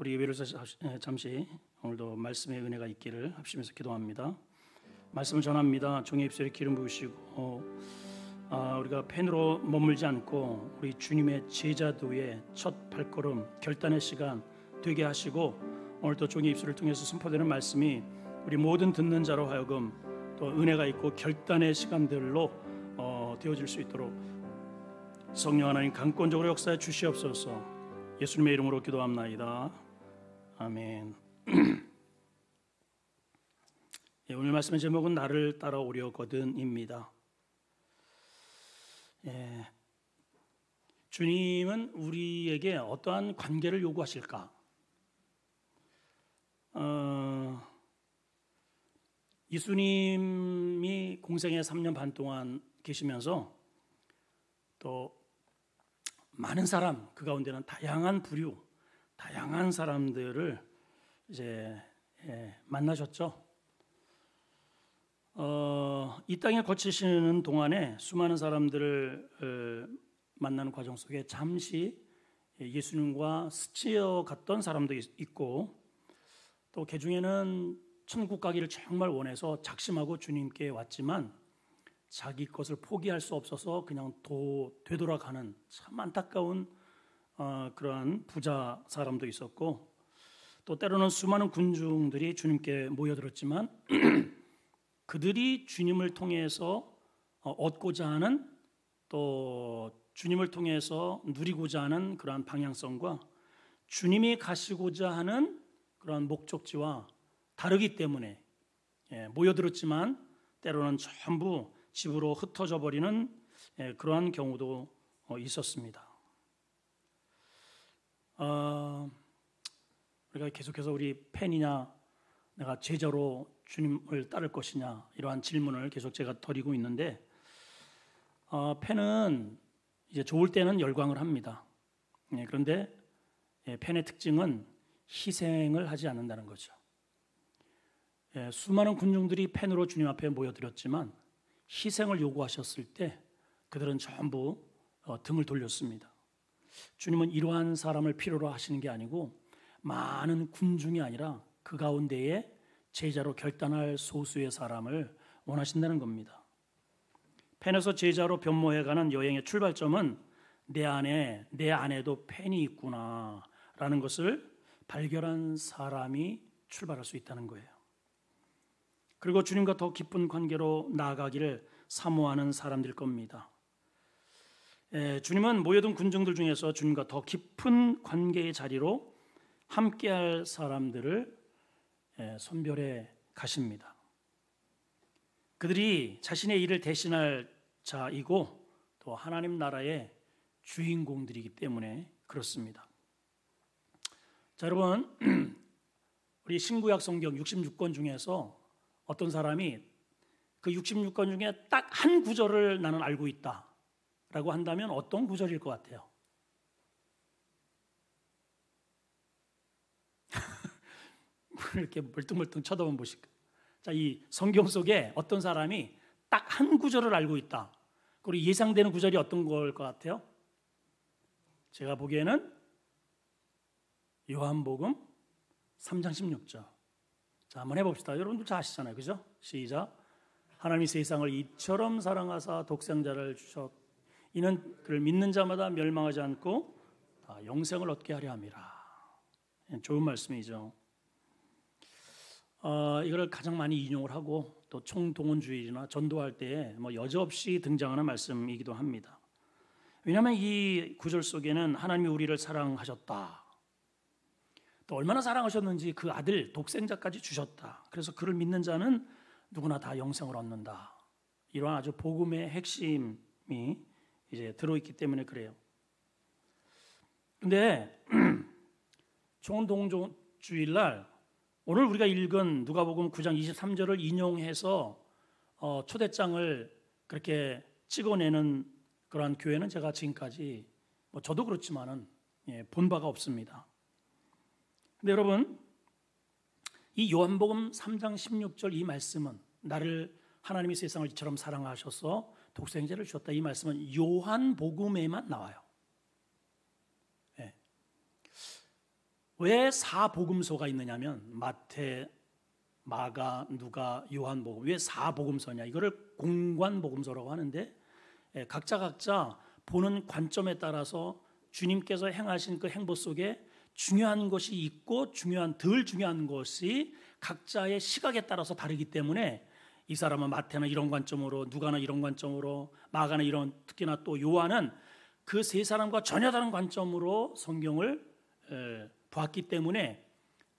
우리 예배를 잠시 오늘도 말씀의 은혜가 있기를 합심해서 기도합니다. 말씀을 전합니다. 종의 입술에 기름 부으시고 우리가 펜으로 머물지 않고 우리 주님의 제자도의 첫 발걸음 결단의 시간 되게 하시고 오늘도 종의 입술을 통해서 선포되는 말씀이 우리 모든 듣는 자로 하여금 또 은혜가 있고 결단의 시간들로 되어질 수 있도록 성령 하나님 강권적으로 역사해 주시옵소서. 예수님의 이름으로 기도합나이다. 아멘. 오늘 말씀의 제목은 나를 따라오려거든입니다. 주님은 우리에게 어떠한 관계를 요구하실까? 예수님이 공생애 3년 반 동안 계시면서 또 많은 사람, 그 가운데는 다양한 부류, 다양한 사람들을 이제 만나셨죠. 이 땅에 거치시는 동안에 수많은 사람들을 만나는 과정 속에 잠시 예수님과 스치어갔던 사람도 있고 또 그 중에는 천국 가기를 정말 원해서 작심하고 주님께 왔지만 자기 것을 포기할 수 없어서 그냥 되돌아가는 참 안타까운 그러한 부자 사람도 있었고 또 때로는 수많은 군중들이 주님께 모여들었지만 그들이 주님을 통해서 얻고자 하는 또 주님을 통해서 누리고자 하는 그러한 방향성과 주님이 가시고자 하는 그러한 목적지와 다르기 때문에 모여들었지만 때로는 전부 집으로 흩어져 버리는 그러한 경우도 있었습니다. 우리가 계속해서 우리 팬이냐 내가 제자로 주님을 따를 것이냐 이러한 질문을 계속 제가 드리고 있는데 팬은 이제 좋을 때는 열광을 합니다. 그런데 팬의 특징은 희생을 하지 않는다는 거죠. 수많은 군중들이 팬으로 주님 앞에 모여들었지만 희생을 요구하셨을 때 그들은 전부 등을 돌렸습니다. 주님은 이러한 사람을 필요로 하시는 게 아니고 많은 군중이 아니라 그 가운데에 제자로 결단할 소수의 사람을 원하신다는 겁니다. 팬에서 제자로 변모해가는 여행의 출발점은 내 안에도 팬이 있구나라는 것을 발견한 사람이 출발할 수 있다는 거예요. 그리고 주님과 더 깊은 관계로 나아가기를 사모하는 사람들 겁니다. 주님은 모여든 군중들 중에서 주님과 더 깊은 관계의 자리로 함께할 사람들을 선별해 가십니다. 그들이 자신의 일을 대신할 자이고 또 하나님 나라의 주인공들이기 때문에 그렇습니다. 자, 여러분, 우리 신구약 성경 66권 중에서 어떤 사람이 그 66권 중에 딱 한 구절을 나는 알고 있다라고 한다면 어떤 구절일 것 같아요? 이렇게 멀뚱멀뚱 쳐다보면 보실까요? 자, 이 성경 속에 어떤 사람이 딱 한 구절을 알고 있다. 그리고 예상되는 구절이 어떤 걸 것 같아요? 제가 보기에는 요한복음 3장 16절. 자, 한번 해봅시다. 여러분들 잘 아시잖아요, 그죠? 시작. 하나님이 세상을 이처럼 사랑하사 독생자를 주셨. 이는 그를 믿는 자마다 멸망하지 않고 다 영생을 얻게 하려 함이라. 좋은 말씀이죠. 이걸 가장 많이 인용을 하고 또 총동원주일이나 전도할 때 여지없이 등장하는 말씀이기도 합니다. 왜냐하면 이 구절 속에는 하나님이 우리를 사랑하셨다. 또 얼마나 사랑하셨는지 그 아들 독생자까지 주셨다. 그래서 그를 믿는 자는 누구나 다 영생을 얻는다. 이러한 아주 복음의 핵심이 이제 들어있기 때문에 그래요. 근데 총동주일날 오늘 우리가 읽은 누가복음 9장 23절을 인용해서 초대장을 그렇게 찍어내는 그러한 교회는 제가 지금까지 저도 그렇지만은 본 바가 없습니다. 근데 여러분, 이 요한복음 3장 16절 이 말씀은 나를 하나님이 세상을 이처럼 사랑하셔서 독생자를 주셨다. 이 말씀은 요한복음에만 나와요. 왜 사복음서가 있느냐면 마태, 마가, 누가, 요한복음, 왜 사복음서냐? 이거를 공관복음서라고 하는데 각자 보는 관점에 따라서 주님께서 행하신 그 행보 속에 중요한 것이 있고 덜 중요한 것이 각자의 시각에 따라서 다르기 때문에 이 사람은 마태는 이런 관점으로, 누가는 이런 관점으로, 마가는 이런, 특히나 또 요한은 그 세 사람과 전혀 다른 관점으로 성경을 보았기 때문에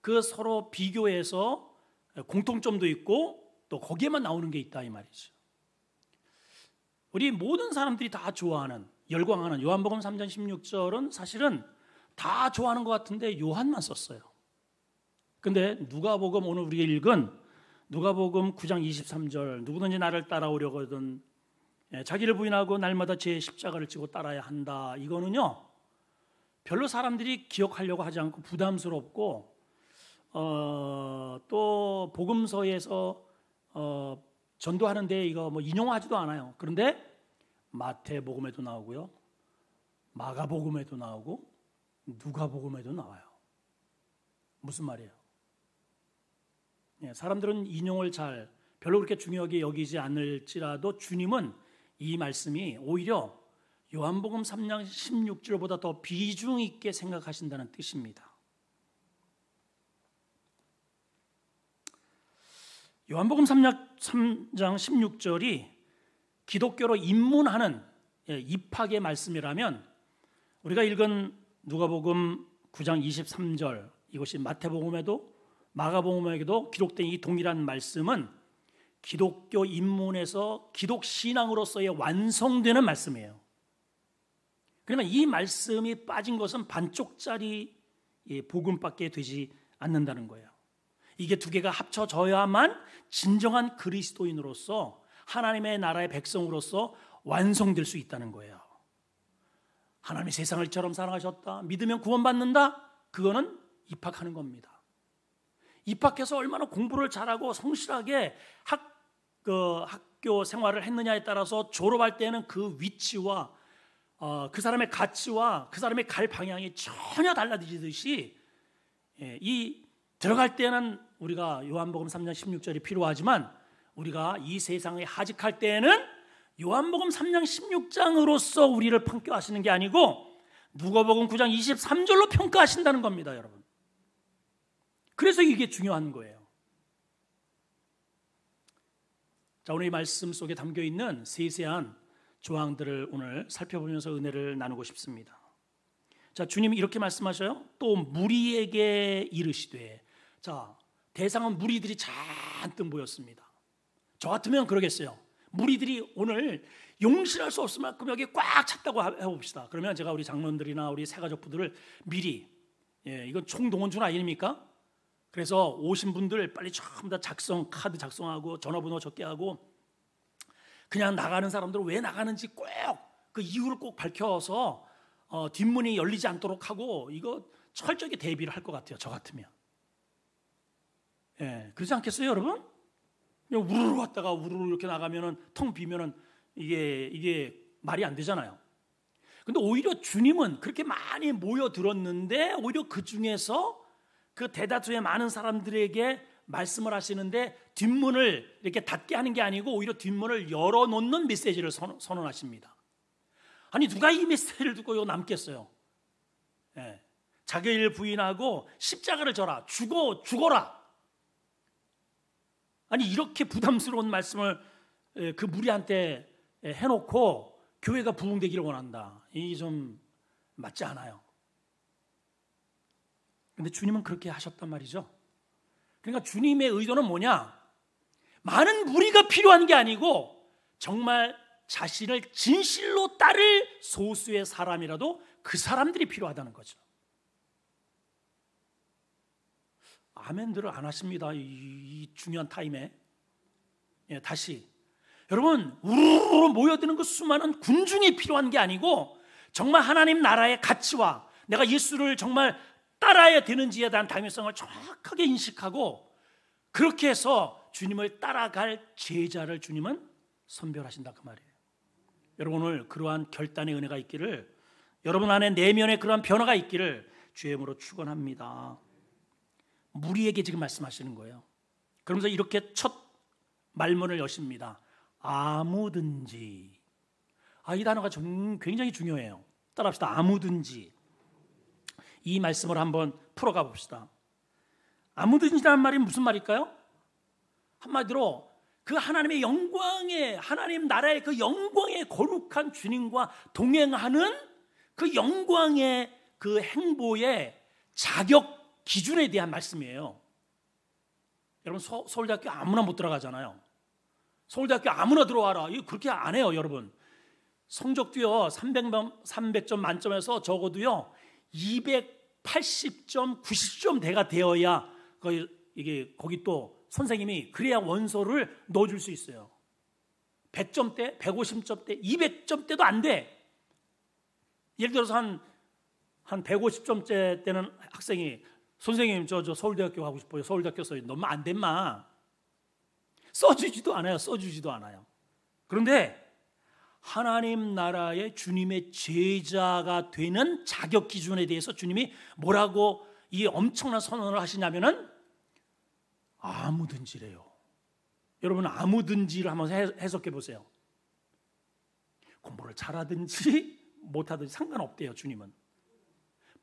그 서로 비교해서 공통점도 있고 또 거기에만 나오는 게 있다 이 말이죠. 우리 모든 사람들이 다 좋아하는, 열광하는 요한복음 3장 16절은 사실은 다 좋아하는 것 같은데 요한만 썼어요. 근데 누가복음, 오늘 우리가 읽은 누가복음 9장 23절, 누구든지 나를 따라오려거든 자기를 부인하고 날마다 제 십자가를 지고 따라야 한다. 이거는요 별로 사람들이 기억하려고 하지 않고 부담스럽고 또 복음서에서 전도하는데 이거 뭐 인용하지도 않아요. 그런데 마태복음에도 나오고요, 마가복음에도 나오고 누가복음에도 나와요. 무슨 말이에요? 사람들은 인용을 별로 그렇게 중요하게 여기지 않을지라도 주님은 이 말씀이 오히려 요한복음 3장 16절보다 더 비중 있게 생각하신다는 뜻입니다. 요한복음 3장 16절이 기독교로 입문하는 입학의 말씀이라면 우리가 읽은 누가복음 9장 23절, 이것이 마태복음에도 마가복음에도 기록된 이 동일한 말씀은 기독교 입문에서 기독 신앙으로서의 완성되는 말씀이에요. 그러면 이 말씀이 빠진 것은 반쪽짜리 복음밖에 되지 않는다는 거예요. 이게 두 개가 합쳐져야만 진정한 그리스도인으로서 하나님의 나라의 백성으로서 완성될 수 있다는 거예요. 하나님이 세상을 이처럼 사랑하셨다, 믿으면 구원받는다, 그거는 입학하는 겁니다. 입학해서 얼마나 공부를 잘하고 성실하게 학교 생활을 했느냐에 따라서 졸업할 때는 그 위치와 그 사람의 가치와 그 사람의 갈 방향이 전혀 달라지듯이 이 들어갈 때는 우리가 요한복음 3장 16절이 필요하지만 우리가 이 세상에 하직할 때에는 요한복음 3장 16장으로서 우리를 평가하시는 게 아니고 누가복음 9장 23절로 평가하신다는 겁니다, 여러분. 그래서 이게 중요한 거예요. 자, 오늘 이 말씀 속에 담겨 있는 세세한 조항들을 오늘 살펴보면서 은혜를 나누고 싶습니다. 자, 주님이 이렇게 말씀하셔요. 또 무리에게 이르시되, 자, 대상은 무리들이 잔뜩 모였습니다. 저 같으면 그러겠어요. 무리들이 오늘 용실할 수 없을 만큼 여기 꽉 찼다고 해봅시다. 그러면 제가 우리 장로들이나 우리 새가족부들을 미리, 이건 총동원준 아닙니까? 그래서 오신 분들 빨리 전부 다 카드 작성하고 전화번호 적게 하고 그냥 나가는 사람들은 왜 나가는지 꼭 그 이유를 꼭 밝혀서 뒷문이 열리지 않도록 하고 이거 철저하게 대비를 할 것 같아요. 저 같으면. 그렇지 않겠어요, 여러분? 그냥 우르르 왔다가 우르르 이렇게 나가면은 텅 비면은 이게 말이 안 되잖아요. 근데 오히려 주님은 그렇게 많이 모여들었는데 오히려 그 중에서 그 대다수의 많은 사람들에게 말씀을 하시는데 뒷문을 이렇게 닫게 하는 게 아니고 오히려 뒷문을 열어놓는 메시지를 선언하십니다. 아니 누가 이 메시지를 듣고 이거 남겠어요? 자기를 부인하고 십자가를 져라, 죽어라. 아니 이렇게 부담스러운 말씀을 그 무리한테 해놓고 교회가 부흥되기를 원한다. 이게 좀 맞지 않아요. 근데 주님은 그렇게 하셨단 말이죠. 그러니까 주님의 의도는 뭐냐? 많은 무리가 필요한 게 아니고 정말 자신을 진실로 따를 소수의 사람이라도 그 사람들이 필요하다는 거죠. 아멘들을 안 하십니다. 이 중요한 타임에. 다시 여러분, 우르르 모여드는 그 수많은 군중이 필요한 게 아니고 정말 하나님 나라의 가치와 내가 예수를 정말 따라야 되는지에 대한 당위성을 정확하게 인식하고 그렇게 해서 주님을 따라갈 제자를 주님은 선별하신다 그 말이에요. 여러분 오늘 그러한 결단의 은혜가 있기를, 여러분 안에 내면에 그러한 변화가 있기를 주의 이름으로 축원합니다. 무리에게 지금 말씀하시는 거예요. 그러면서 이렇게 첫 말문을 여십니다. 아무든지. 이 단어가 굉장히 중요해요. 따라합시다. 아무든지. 이 말씀을 한번 풀어가 봅시다. 아무든지라는 말이 무슨 말일까요? 한마디로 그 하나님의 영광의, 하나님 나라의 그 영광의 거룩한 주님과 동행하는 그 영광의 그 행보의 자격 기준에 대한 말씀이에요. 여러분, 서울대학교 아무나 못 들어가잖아요. 서울대학교 아무나 들어와라, 이거 그렇게 안 해요. 여러분, 성적도요 300점 만점에서 적어도요 280점, 90점 대가 되어야 이게 거기 또 선생님이 그래야 원서를 넣어줄 수 있어요. 100점대, 150점대, 200점대도 안 돼. 예를 들어서 한 150점대 되는 학생이 선생님 저 서울대학교 가고 싶어요. 서울대학교 써요. 너무 안 된마. 써주지도 않아요. 그런데 하나님 나라의 주님의 제자가 되는 자격 기준에 대해서 주님이 뭐라고 이 엄청난 선언을 하시냐면은 아무든지래요. 여러분, 아무든지를 한번 해석해 보세요. 공부를 잘하든지 못하든지 상관없대요. 주님은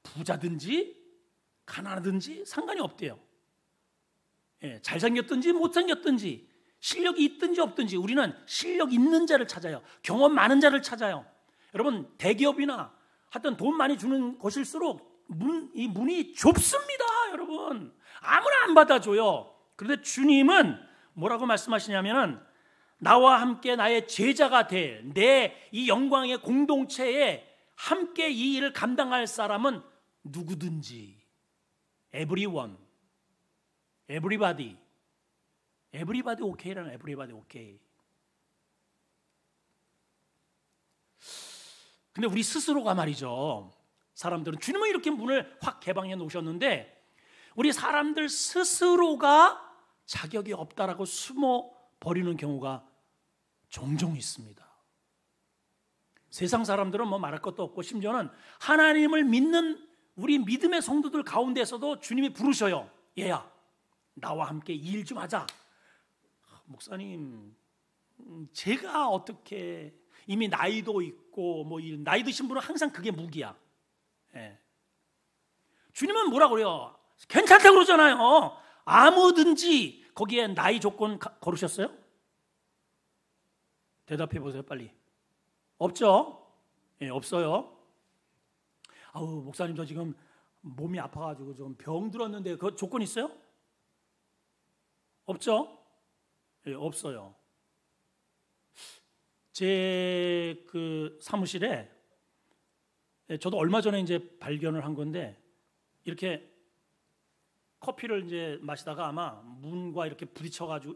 부자든지 가난하든지 상관이 없대요. 잘생겼든지 못생겼든지 실력이 있든지 없든지 우리는 실력 있는 자를 찾아요. 경험 많은 자를 찾아요. 여러분, 대기업이나 하여튼 돈 많이 주는 곳일수록 이 문이 좁습니다. 여러분, 아무나 안 받아줘요. 그런데 주님은 뭐라고 말씀하시냐면은 나와 함께 나의 제자가 될 내 이 영광의 공동체에 함께 이 일을 감당할 사람은 누구든지, everyone, everybody okay라는 everybody okay. 근데 우리 스스로가 말이죠. 사람들은 주님은 이렇게 문을 확 개방해 놓으셨는데 우리 사람들 스스로가 자격이 없다라고 숨어 버리는 경우가 종종 있습니다. 세상 사람들은 뭐 말할 것도 없고 심지어는 하나님을 믿는 우리 믿음의 성도들 가운데서도 주님이 부르셔요. 얘야, 나와 함께 일 좀 하자. 목사님, 제가 어떻게, 이미 나이도 있고 뭐 나이 드신 분은 항상 그게 무기야. 주님은 뭐라 그래요? 괜찮다고 그러잖아요. 아무든지. 거기에 나이 조건 걸으셨어요? 대답해 보세요, 빨리. 없죠? 없어요. 목사님, 저 지금 몸이 아파가지고 좀 병 들었는데 그 조건 있어요? 없죠? 없어요. 제 그 사무실에 저도 얼마 전에 이제 발견을 한 건데 이렇게 커피를 이제 마시다가 아마 문과 이렇게 부딪혀가지고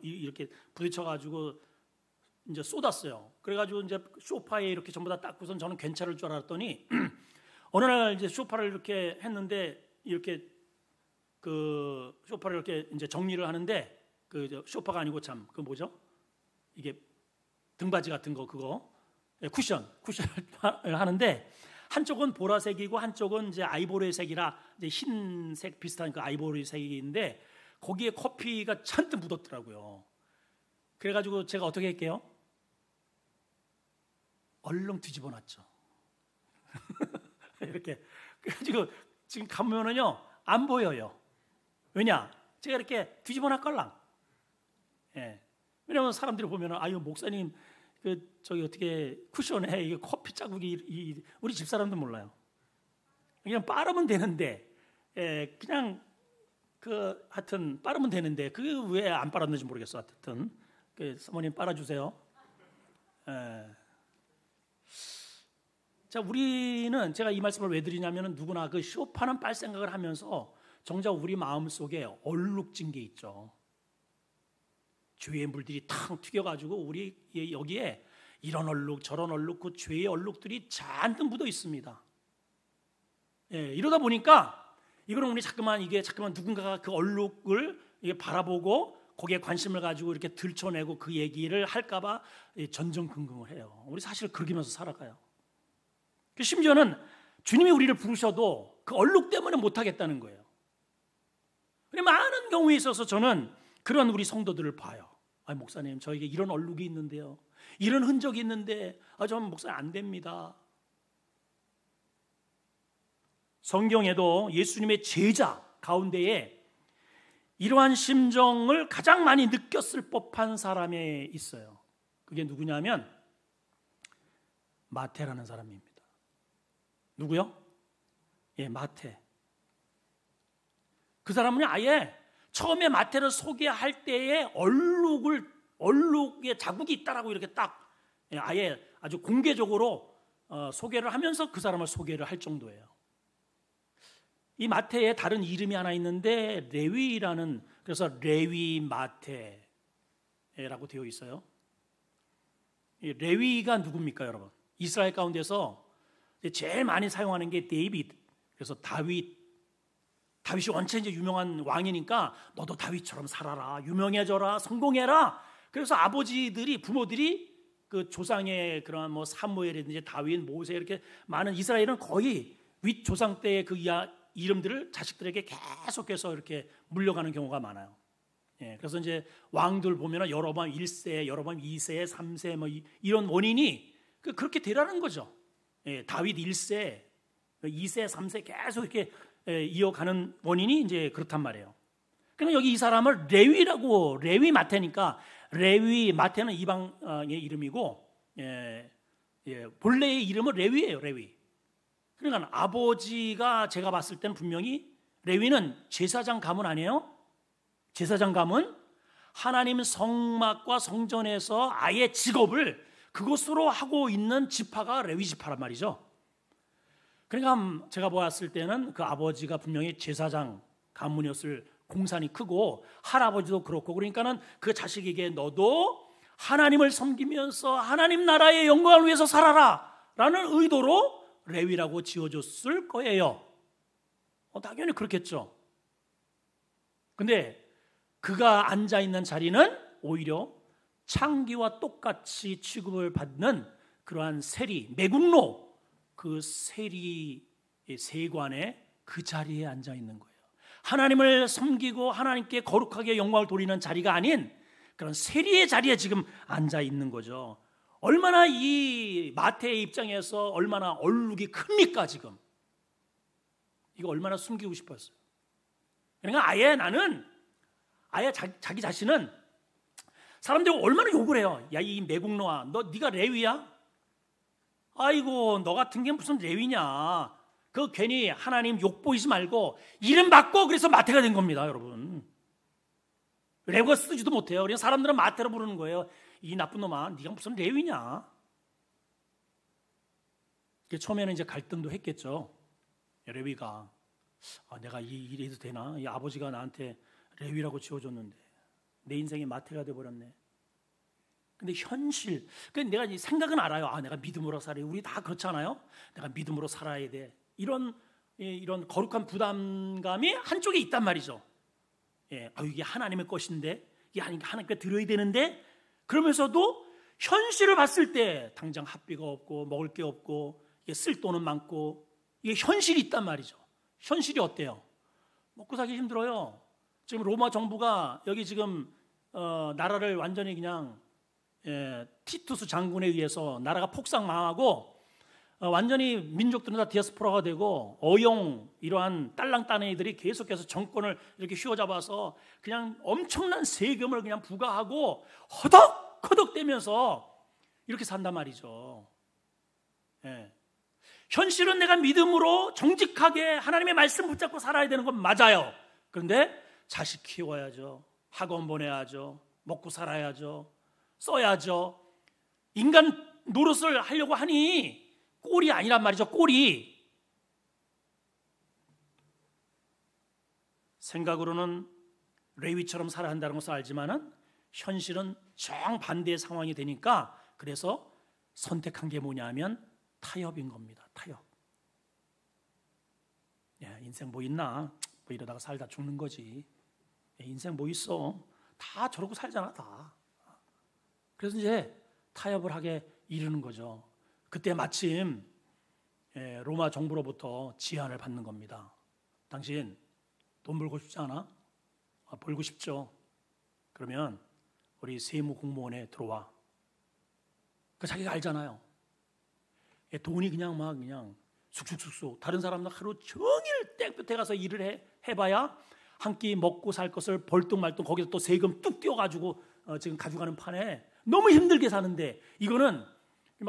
이제 쏟았어요. 그래가지고 이제 소파에 이렇게 전부 다 닦고선 저는 괜찮을 줄 알았더니 어느 날 이제 소파를 이렇게 했는데 이렇게 그 소파를 이렇게 이제 정리를 하는데 그 소파가 아니고 참 그 뭐죠? 이게 등받이 같은 거 그거 쿠션을 하는데 한쪽은 보라색이고 한쪽은 이제 아이보리색이라 이제 흰색 비슷한 그 아이보리색인데 거기에 커피가 잔뜩 묻었더라고요. 그래가지고 제가 어떻게 할게요? 얼른 뒤집어 놨죠. 이렇게 그래가지고 지금 가면은요 안 보여요. 왜냐? 제가 이렇게 뒤집어 놨걸랑. 왜냐면 사람들이 보면은 아유 목사님 그 저기 어떻게 쿠션에 이게 커피 자국이 우리 집 사람도 몰라요. 그냥 빠르면 되는데 그냥 그 하여튼 빠르면 되는데 그 왜 안 빨았는지 모르겠어. 하여튼 그 사모님 빨아주세요. 자, 우리는 제가 이 말씀을 왜 드리냐면은 누구나 그 쇼파는 빨 생각을 하면서 정작 우리 마음 속에 얼룩진 게 있죠. 죄의 물들이 탁 튀겨가지고 우리 여기에 이런 얼룩 저런 얼룩 그 죄의 얼룩들이 잔뜩 묻어 있습니다. 이러다 보니까 이거는 우리 자꾸만 누군가가 그 얼룩을 바라보고 거기에 관심을 가지고 이렇게 들춰내고 그 얘기를 할까봐 전전긍긍을 해요. 우리 사실 그러면서 살아가요. 심지어는 주님이 우리를 부르셔도 그 얼룩 때문에 못하겠다는 거예요. 많은 경우에 있어서 저는 그런 우리 성도들을 봐요. 목사님, 저에게 이런 얼룩이 있는데요, 이런 흔적이 있는데 저는 목사님 안 됩니다. 성경에도 예수님의 제자 가운데에 이러한 심정을 가장 많이 느꼈을 법한 사람이 있어요. 그게 누구냐면 마태라는 사람입니다. 누구요? 마태. 그 사람은 아예 처음에 마태를 소개할 때에 얼룩의 자국이 있다라고 이렇게 딱 아예 아주 공개적으로 소개를 하면서 그 사람을 소개를 할 정도예요. 이 마태에 다른 이름이 하나 있는데 레위라는, 그래서 레위 마태라고 되어 있어요. 이 레위가 누굽니까, 여러분? 이스라엘 가운데서 제일 많이 사용하는 게 데이빗. 그래서 다윗이 원체 이제 유명한 왕이니까 너도 다윗처럼 살아라, 유명해져라, 성공해라. 그래서 부모들이 그 조상의 그런 뭐 사무엘이든지 다윗, 모세 이렇게 많은 이스라엘은 거의 윗 조상 때의 그 이름들을 자식들에게 계속해서 이렇게 물려가는 경우가 많아요. 그래서 이제 왕들 보면은 여로보암 1세, 여로보암 2세, 3세 뭐 이런 원인이 그렇게 되라는 거죠. 다윗 1세, 2세, 3세 계속 이렇게 이어가는 원인이 이제 그렇단 말이에요. 그러니까 여기 이 사람을 레위 마태니까, 레위 마태는 이방의 이름이고 본래의 이름은 레위예요. 레위. 그러니까 아버지가 제가 봤을 때는 분명히 레위는 제사장 가문 아니에요? 제사장 가문, 하나님 성막과 성전에서 아예 직업을 그것으로 하고 있는 지파가 레위 지파란 말이죠. 그러니까 제가 보았을 때는 그 아버지가 분명히 제사장 가문이었을 공산이 크고, 할아버지도 그렇고, 그러니까는 그 자식에게 너도 하나님을 섬기면서 하나님 나라의 영광을 위해서 살아라 라는 의도로 레위라고 지어줬을 거예요. 당연히 그렇겠죠. 근데 그가 앉아있는 자리는 오히려 창기와 똑같이 취급을 받는 그러한 세리, 매국노, 그 세리의 세관에 그 자리에 앉아있는 거예요. 하나님을 섬기고 하나님께 거룩하게 영광을 돌리는 자리가 아닌 그런 세리의 자리에 지금 앉아있는 거죠. 얼마나 이 마태의 입장에서 얼마나 얼룩이 큽니까 지금. 이거 얼마나 숨기고 싶었어요. 그러니까 아예 자기 자신은 사람들이 얼마나 욕을 해요. 야, 이 매국노아, 네가 레위야? 아이고, 너 같은 게 무슨 레위냐. 그 괜히 하나님 욕 보이지 말고 이름 바꿔. 그래서 마태가 된 겁니다, 여러분. 레위가 쓰지도 못해요. 그냥 사람들은 마태로 부르는 거예요. 이 나쁜 놈아, 네가 무슨 레위냐. 처음에는 이제 갈등도 했겠죠. 레위가 내가 이래도 되나? 이 아버지가 나한테 레위라고 지어줬는데 내 인생이 마태가 돼버렸네. 근데 현실, 내가 생각은 알아요. 내가 믿음으로 살아야, 우리 다 그렇잖아요. 내가 믿음으로 살아야 돼. 이런 거룩한 부담감이 한쪽에 있단 말이죠. 이게 하나님의 것인데, 이게 하나님께 드려야 되는데, 그러면서도 현실을 봤을 때 당장 학비가 없고 먹을 게 없고 쓸 돈은 많고, 이게 현실이 있단 말이죠. 현실이 어때요? 먹고 살기 힘들어요. 지금 로마 정부가 여기 지금 나라를 완전히 그냥 티투스 장군에 의해서 나라가 폭삭 망하고, 완전히 민족들은 다 디아스포라가 되고 어용 이러한 딸랑따네이들이 계속해서 정권을 이렇게 휘어잡아서 그냥 엄청난 세금을 그냥 부과하고 허덕허덕대면서 이렇게 산단 말이죠. 현실은 내가 믿음으로 정직하게 하나님의 말씀 붙잡고 살아야 되는 건 맞아요. 그런데 자식 키워야죠. 학원 보내야죠. 먹고 살아야죠. 써야죠. 인간 노릇을 하려고 하니 꼴이 아니란 말이죠. 꼴이. 생각으로는 레위처럼 살아야 한다는 것을 알지만은 현실은 정반대의 상황이 되니까, 그래서 선택한 게 뭐냐면 타협인 겁니다. 타협. 인생 뭐 있나? 뭐 이러다가 살다 죽는 거지. 인생 뭐 있어? 다 저러고 살잖아, 다. 그래서 이제 타협을 하게 이르는 거죠. 그때 마침 로마 정부로부터 제안을 받는 겁니다. 당신 돈 벌고 싶지 않아? 벌고 싶죠. 그러면 우리 세무 공무원에 들어와. 그 자기가 알잖아요. 돈이 그냥 쑥쑥쑥쑥. 다른 사람들 하루 종일 땡볕에 가서 일을 해봐야 한 끼 먹고 살 것을 벌뚱말뚱 거기서 또 세금 뚝 띄워가지고 지금 가져가는 판에 너무 힘들게 사는데, 이거는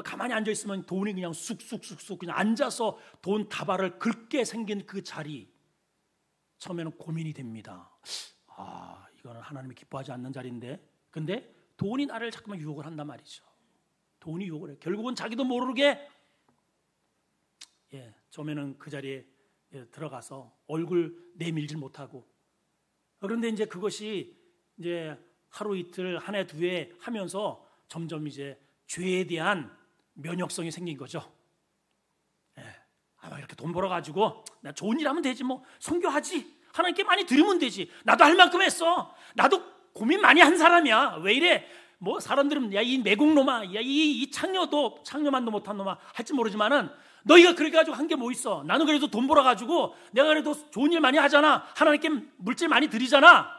가만히 앉아 있으면 돈이 그냥 쑥쑥쑥쑥 그냥 앉아서 돈 다발을 긁게 생긴 그 자리, 처음에는 고민이 됩니다. 이거는 하나님이 기뻐하지 않는 자리인데, 근데 돈이 나를 자꾸만 유혹을 한단 말이죠. 돈이 유혹을 해. 결국은 자기도 모르게 처음에는 그 자리에 들어가서 얼굴 내밀질 못하고, 그런데 이제 그것이 이제 하루 이틀 한 해 두 해 하면서 점점 이제 죄에 대한 면역성이 생긴 거죠. 이렇게 돈 벌어가지고 나 좋은 일 하면 되지, 뭐 선교하지, 하나님께 많이 드리면 되지, 나도 할 만큼 했어, 나도 고민 많이 한 사람이야, 왜 이래, 뭐 사람들은 야 이 매국놈아, 야 이 창녀만도 못한 놈아 할지 모르지만은 너희가 그렇게 가지고 한 게 뭐 있어, 나는 그래도 돈 벌어가지고 내가 그래도 좋은 일 많이 하잖아, 하나님께 물질 많이 드리잖아.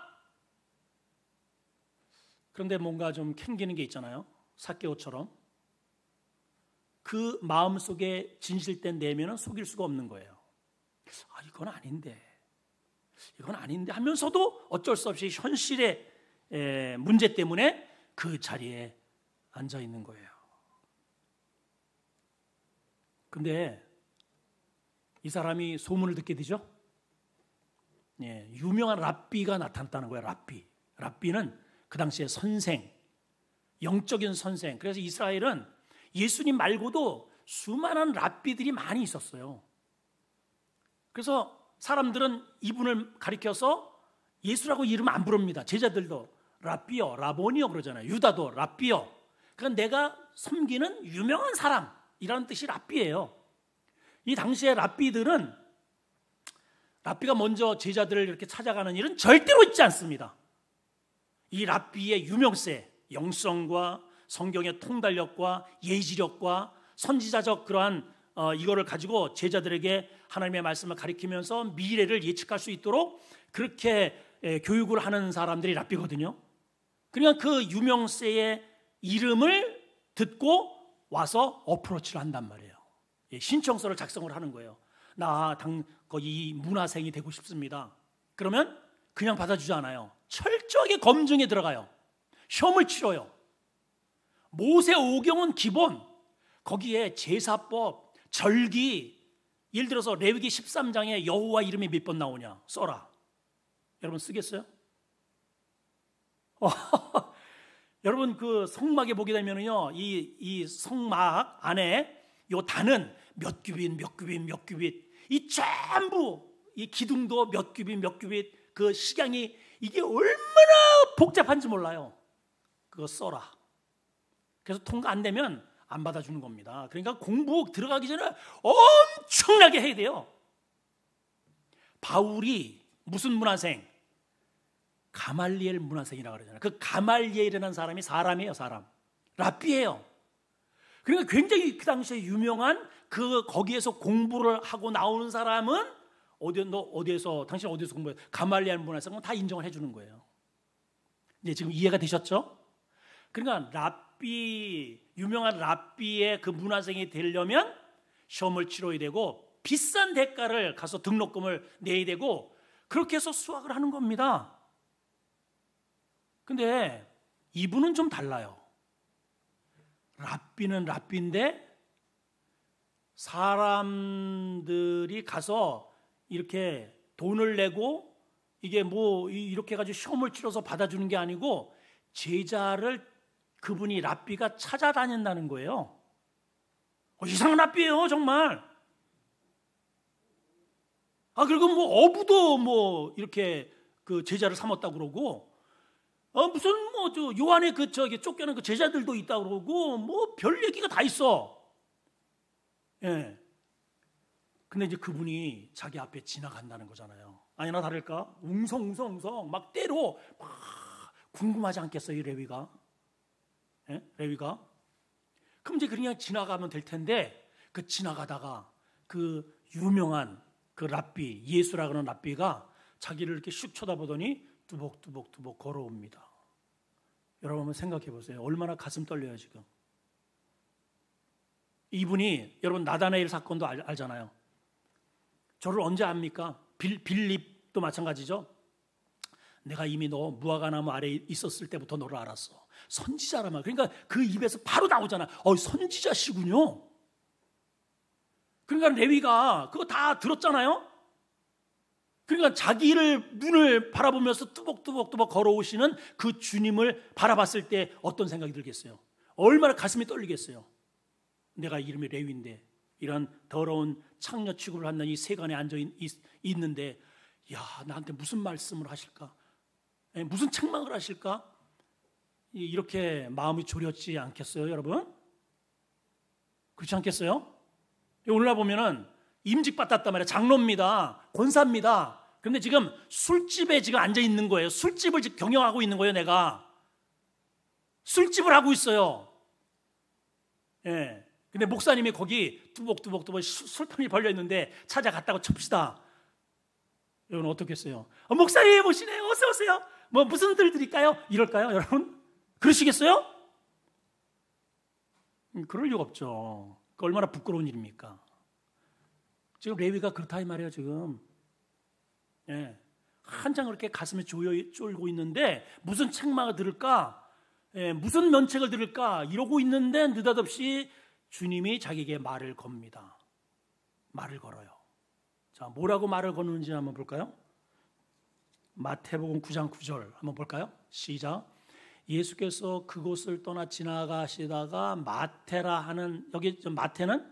그런데 뭔가 좀 캥기는 게 있잖아요. 삭개오처럼 그 마음속에 진실된 내면은 속일 수가 없는 거예요. 이건 아닌데 하면서도 어쩔 수 없이 현실의 문제 때문에 그 자리에 앉아 있는 거예요. 근데 이 사람이 소문을 듣게 되죠. 유명한 랍비가 나타났다는 거예요. 랍비는 그 당시에 선생, 영적인 선생. 그래서 이스라엘은 예수님 말고도 수많은 랍비들이 많이 있었어요. 그래서 사람들은 이분을 가리켜서 예수라고 이름 안 부릅니다. 제자들도 랍비요, 라보니요 그러잖아요. 유다도 랍비요. 그러니까 내가 섬기는 유명한 사람이라는 뜻이 랍비예요. 이 당시에 랍비들은, 랍비가 먼저 제자들을 이렇게 찾아가는 일은 절대로 있지 않습니다. 이 랍비의 유명세, 영성과 성경의 통달력과 예지력과 선지자적 그러한 이거를 가지고 제자들에게 하나님의 말씀을 가리키면서 미래를 예측할 수 있도록 그렇게 교육을 하는 사람들이 랍비거든요. 그러니까 그 유명세의 이름을 듣고 와서 어프로치를 한단 말이에요. 신청서를 작성을 하는 거예요. 나 거기 문화생이 되고 싶습니다. 그러면 그냥 받아주지 않아요. 철저하게 검증에 들어가요. 시험을 치러요. 모세 오경은 기본, 거기에 제사법, 절기, 예를 들어서 레위기 13장에 여호와 이름이 몇 번 나오냐 써라. 여러분 쓰겠어요? 여러분 그 성막에 보게 되면요, 이 성막 안에 요 단은 몇 규빗 이 전부 이 기둥도 몇 규빗 그 식양이 이게 얼마나 복잡한지 몰라요. 그거 써라. 그래서 통과 안 되면 안 받아주는 겁니다. 그러니까 공부 들어가기 전에 엄청나게 해야 돼요. 바울이 무슨 문화생? 가말리엘 문화생이라고 그러잖아요. 그 가말리엘이라는 사람이 사람이에요, 사람. 랍비예요. 그러니까 굉장히 그 당시에 유명한 거기에서 공부를 하고 나오는 사람은 당신 어디서 공부해? 가말리엘 문화생은 다 인정을 해주는 거예요. 이제 지금 이해가 되셨죠? 그러니까 유명한 랍비의 그 문화생이 되려면 시험을 치러야 되고 비싼 대가를 가서 등록금을 내야 되고 그렇게 해서 수학을 하는 겁니다. 근데 이분은 좀 달라요. 랍비는 랍비인데 사람들이 가서 이렇게 돈을 내고 이게 뭐 이렇게 해가지고 시험을 치러서 받아주는 게 아니고 제자를 그분이 랍비가 찾아다닌다는 거예요. 이상한 랍비예요, 정말. 그리고 뭐 어부도 뭐 이렇게 그 제자를 삼았다 그러고, 무슨 뭐 요한의 쫓겨난 그 제자들도 있다 그러고 뭐 별 얘기가 다 있어. 예. 근데 이제 그분이 자기 앞에 지나간다는 거잖아요. 아니나 다를까? 웅성웅성 막 때로 막 궁금하지 않겠어요, 이 레위가? 예? 레위가? 그럼 이제 그냥 지나가면 될 텐데 그 지나가다가 그 유명한 그 랍비, 예수라 그러는 랍비가 자기를 이렇게 슉 쳐다보더니 뚜벅뚜벅 걸어옵니다. 여러분 한번 생각해 보세요. 얼마나 가슴 떨려요 지금. 이분이 여러분 나다나엘 사건도 알잖아요. 저를 언제 압니까? 빌립도 마찬가지죠. 내가 이미 너 무화과나무 아래에 있었을 때부터 너를 알았어. 선지자라면. 그러니까 그 입에서 바로 나오잖아. 선지자시군요. 그러니까 레위가 그거 다 들었잖아요. 그러니까 자기를 눈을 바라보면서 뚜벅뚜벅 걸어오시는 그 주님을 바라봤을 때 어떤 생각이 들겠어요? 얼마나 가슴이 떨리겠어요? 내가 이름이 레위인데 이런 더러운 창녀 취급을 하는 이 세간에 앉아 있는데 야, 나한테 무슨 말씀을 하실까? 무슨 책망을 하실까? 이렇게 마음이 졸였지 않겠어요, 여러분? 그렇지 않겠어요? 오늘날 보면은 임직 받았단 말이에요. 장로입니다. 권사입니다. 그런데 지금 술집에 지금 앉아 있는 거예요. 술집을 지금 경영하고 있는 거예요, 내가. 술집을 하고 있어요. 예. 근데 목사님이 거기 뚜벅뚜벅 술통이 벌려 있는데 찾아갔다고 칩시다. 여러분 어떻겠어요? 목사님 오시네요. 어서 오세요. 무슨 들 드릴까요? 이럴까요, 여러분? 그러시겠어요? 그럴 리가 없죠. 그 얼마나 부끄러운 일입니까? 지금 레위가 그렇다 이 말이에요. 지금 한창 그렇게 가슴에 쫄고 있는데 무슨 책망을 들을까? 무슨 면책을 들을까? 이러고 있는데 느닷없이 주님이 자기에게 말을 겁니다. 말을 걸어요. 자, 뭐라고 말을 거는지 한번 볼까요? 마태복음 9장 9절 한번 볼까요? 시작. 예수께서 그곳을 떠나 지나가시다가 마태라 하는, 여기 마태는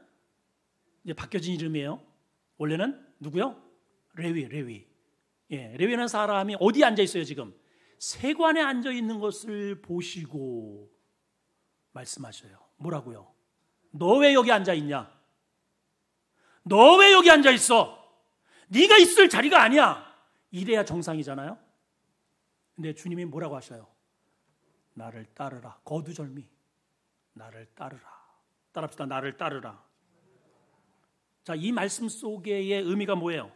이제 바뀌어진 이름이에요. 원래는 누구요? 레위. 예, 레위라는 사람이 어디에 앉아 있어요 지금? 세관에 앉아 있는 것을 보시고 말씀하셔요. 뭐라고요? 너 왜 여기 앉아 있냐? 너 왜 여기 앉아 있어? 네가 있을 자리가 아니야. 이래야 정상이잖아요. 근데 주님이 뭐라고 하셔요? 나를 따르라. 거두절미. 나를 따르라. 따라합시다. 나를 따르라. 자, 이 말씀 속에의 의미가 뭐예요?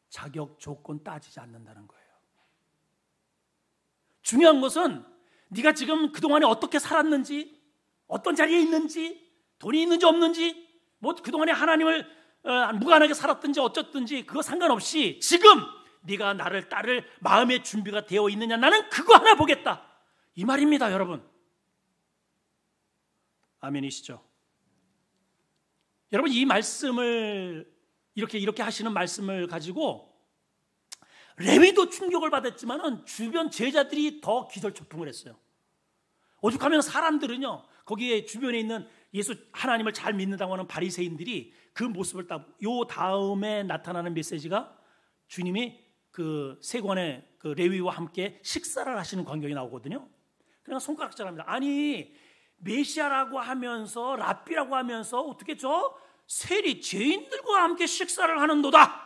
자격 조건 따지지 않는다는 거예요. 중요한 것은 네가 지금 그동안에 어떻게 살았는지, 어떤 자리에 있는지, 돈이 있는지 없는지, 그동안에 하나님을 무관하게 살았든지 어쨌든지 그거 상관없이 지금 네가 나를 따를 마음의 준비가 되어 있느냐, 나는 그거 하나 보겠다, 이 말입니다. 여러분 아멘이시죠? 여러분 이 말씀을 이렇게 하시는 말씀을 가지고 레위도 충격을 받았지만은 주변 제자들이 더 기절초풍을 했어요. 오죽하면 사람들은요, 거기에 주변에 있는 예수 하나님을 잘 믿는다고 하는 바리새인들이 그 모습을 딱, 요 다음에 나타나는 메시지가 주님이 그 세관의 그 레위와 함께 식사를 하시는 광경이 나오거든요. 그냥 손가락질합니다. 아니 메시아라고 하면서 랍비라고 하면서 어떻게 저 세리 죄인들과 함께 식사를 하는도다.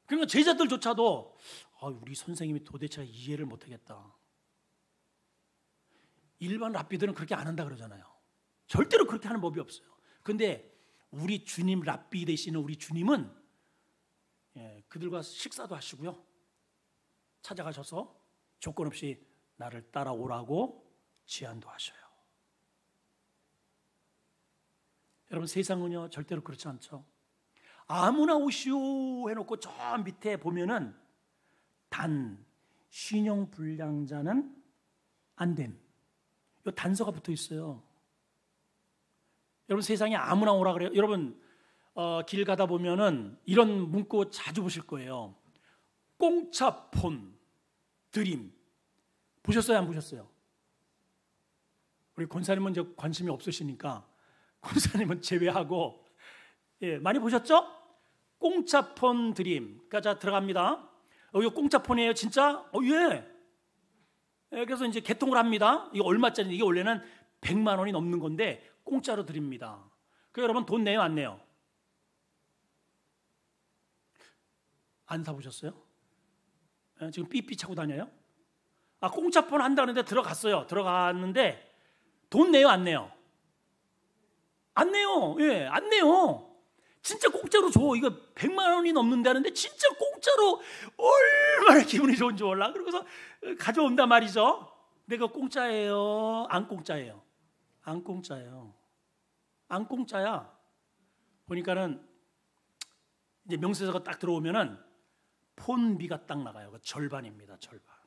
그러니까 제자들조차도 우리 선생님이 도대체 이해를 못하겠다. 일반 랍비들은 그렇게 안 한다 그러잖아요. 절대로 그렇게 하는 법이 없어요. 그런데 우리 주님, 랍비 되시는 우리 주님은 그들과 식사도 하시고요, 찾아가셔서 조건 없이 나를 따라오라고 제안도 하셔요. 여러분 세상은요 절대로 그렇지 않죠. 아무나 오시오 해놓고 저 밑에 보면은 단 신용불량자는 안됨, 이 단서가 붙어 있어요. 여러분 세상에 아무나 오라 그래요. 여러분 길 가다 보면은 이런 문구 자주 보실 거예요. 공짜 폰 드림. 보셨어요, 안 보셨어요? 우리 권사님은 이제 관심이 없으시니까 권사님은 제외하고, 많이 보셨죠? 공짜 폰 드림. 그러니까 자 들어갑니다. 이거 공짜 폰이에요, 진짜? 그래서 이제 개통을 합니다. 이거 얼마짜리? 이게 원래는 100만 원이 넘는 건데 공짜로 드립니다. 그 여러분 돈 내요, 안 내요? 안 사보셨어요? 지금 삐삐 차고 다녀요? 공짜 폰 한다는데 들어갔어요. 들어갔는데 돈 내요, 안 내요? 안 내요. 예, 안 내요. 진짜 공짜로 줘. 이거 100만 원이 넘는다는데 진짜 공짜로 얼마나 기분이 좋은지 몰라. 그러고서 가져온단 말이죠. 내가 공짜예요? 안 공짜예요? 안 공짜예요. 안 공짜야. 보니까는 이제 명세서가 딱 들어오면은 폰비가 딱 나가요. 그 절반입니다. 절반.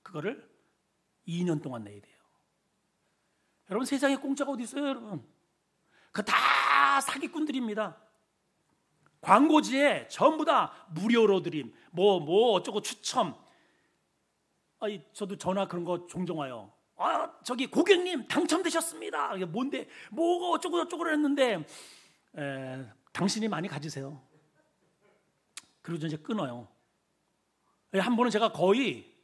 그거를 2년 동안 내야 돼요. 여러분, 세상에 공짜가 어디 있어요, 여러분? 그 다 사기꾼들입니다. 광고지에 전부 다 무료로 드림, 뭐 어쩌고 추첨. 저도 전화 그런 거 종종 와요. 저기 고객님 당첨되셨습니다. 이게 뭔데, 뭐가 어쩌고 저쩌고 했는데, 당신이 많이 가지세요. 그리고 이제 끊어요. 한 번은 제가 거의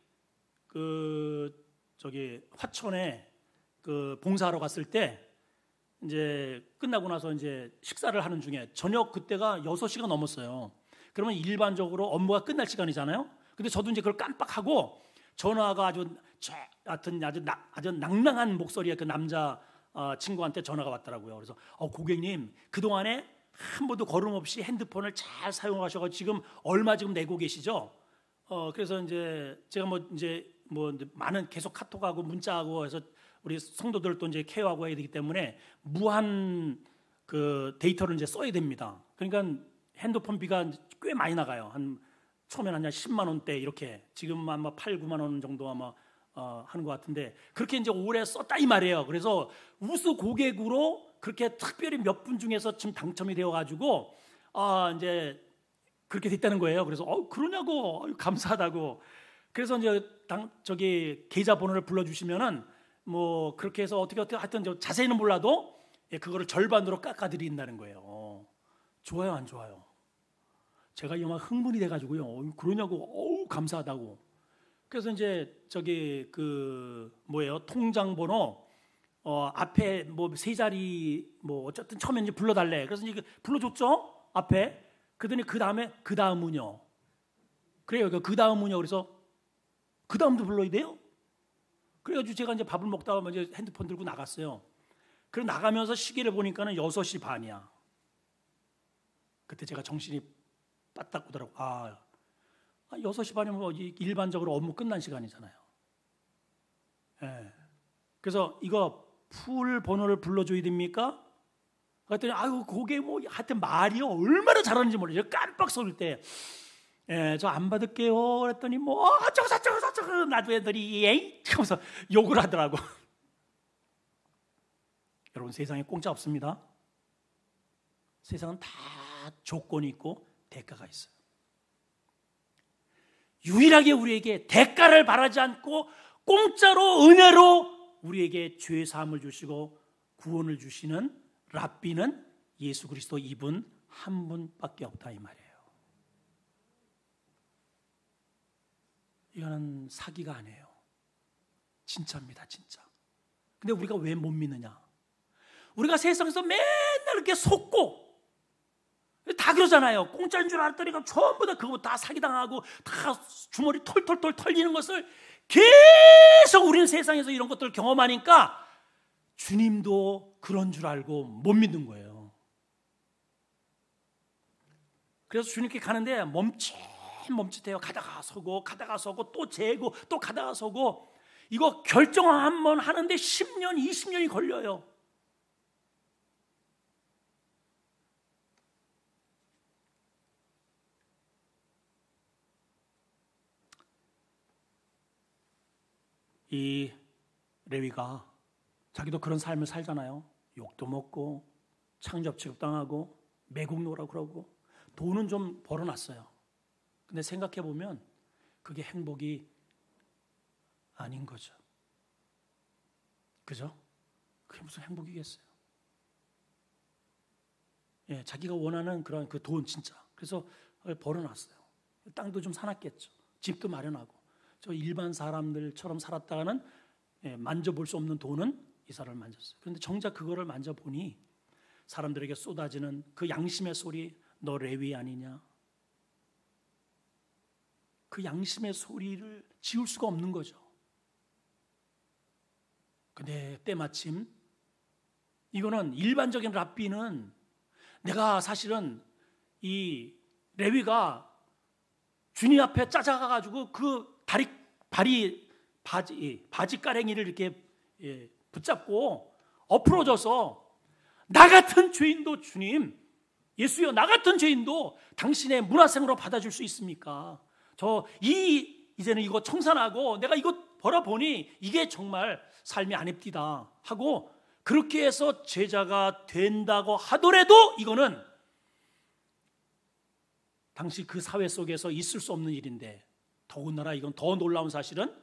화천에 봉사하러 갔을 때, 이제 끝나고 나서 이제 식사를 하는 중에 저녁 그때가 6시가 넘었어요. 그러면 일반적으로 업무가 끝날 시간이잖아요. 근데 저도 이제 그걸 깜빡하고 전화가 아주 낭낭한 목소리의 그 남자 친구한테 전화가 왔더라고요. 그래서 고객님, 그동안에 한 번도 걸음 없이 핸드폰을 잘 사용하셔서 지금 얼마 지금 내고 계시죠? 그래서 이제 제가 많은 계속 카톡하고 문자하고 해서 우리 성도들도 이제 케어하고 해야 되기 때문에 무한 그 데이터를 이제 써야 됩니다. 그러니까 핸드폰비가 꽤 많이 나가요. 처음에는 한 10만 원대 이렇게, 지금 아마 8, 9만 원 정도 아마 하는 것 같은데, 그렇게 이제 오래 썼다 이 말이에요. 그래서 우수 고객으로 그렇게 특별히 몇 분 중에서 지금 당첨이 되어가지고 이제 그렇게 됐다는 거예요. 그래서 그러냐고, 감사하다고. 그래서 이제 계좌번호를 불러주시면은 뭐 그렇게 해서 어떻게 하여튼 자세히는 몰라도 그거를 절반으로 깎아드린다는 거예요. 좋아요, 안 좋아요? 제가 막 흥분이 돼가지고요. 그러냐고, 감사하다고. 그래서 이제 통장번호 앞에 뭐 세 자리 뭐 어쨌든 처음에 이제 불러달래. 그래서 이제 불러줬죠, 앞에. 그러더니 그 다음은요. 그래요, 그 다음은요. 그래서 그 다음도 불러야 돼요. 그래가지고 제가 이제 밥을 먹다가 이제 핸드폰 들고 나갔어요. 그래서 나가면서 시계를 보니까는 6시 반이야. 그때 제가 정신이 빠딱 오더라고. 6시 반이면 뭐 일반적으로 업무 끝난 시간이잖아요. 예. 그래서 이거 풀 번호를 불러줘야 됩니까? 그랬더니 그게 뭐 하여튼 말이요 얼마나 잘하는지 모르죠. 깜빡 속을 때. 저 안 받을게요. 그랬더니 저거 나도 애들이 에이 하면서 욕을 하더라고. 여러분, 세상에 공짜 없습니다. 세상은 다 조건이 있고 대가가 있어요. 유일하게 우리에게 대가를 바라지 않고 공짜로 은혜로 우리에게 죄 사함을 주시고 구원을 주시는 랍비는 예수 그리스도 이분 한 분밖에 없다 이 말이에요. 이거는 사기가 아니에요. 진짜입니다, 진짜. 근데 우리가 왜 못 믿느냐? 우리가 세상에서 맨날 이렇게 속고 다 그러잖아요. 공짜인 줄 알았더니 전부 다 그거 다 사기당하고 다 주머니 털털털 털리는 것을 계속 우리는 세상에서 이런 것들을 경험하니까 주님도 그런 줄 알고 못 믿는 거예요. 그래서 주님께 가는데 멈칫해요. 가다가 서고 또 재고 또 가다가 서고, 이거 결정 한번 하는데 10년 20년이 걸려요. 이 레위가 자기도 그런 삶을 살잖아요. 욕도 먹고 창조업 취급당하고 매국노라고 그러고 돈은 좀 벌어놨어요. 근데 생각해보면 그게 행복이 아닌 거죠. 그죠? 그게 무슨 행복이겠어요? 자기가 원하는 그런 그 돈 진짜. 그래서 벌어놨어요. 땅도 좀 사놨겠죠. 집도 마련하고. 저 일반 사람들처럼 살았다가는 만져볼 수 없는 돈은 이 사람을 만졌어요. 그런데 정작 그거를 만져보니 사람들에게 쏟아지는 그 양심의 소리, 너 레위 아니냐? 그 양심의 소리를 지울 수가 없는 거죠. 근데 때마침 이거는 일반적인 랍비는 내가 사실은 이 레위가 주님 앞에 짜자가가지고 그 바지 가랭이를 이렇게 붙잡고 엎으러져서 나 같은 죄인도 주님, 예수여, 나 같은 죄인도 당신의 문화생으로 받아줄 수 있습니까? 이제는 이거 청산하고 내가 이거 벌어보니 이게 정말 삶이 아닙디다 하고 그렇게 해서 제자가 된다고 하더라도 이거는 당시 그 사회 속에서 있을 수 없는 일인데, 더군다나 이건 더 놀라운 사실은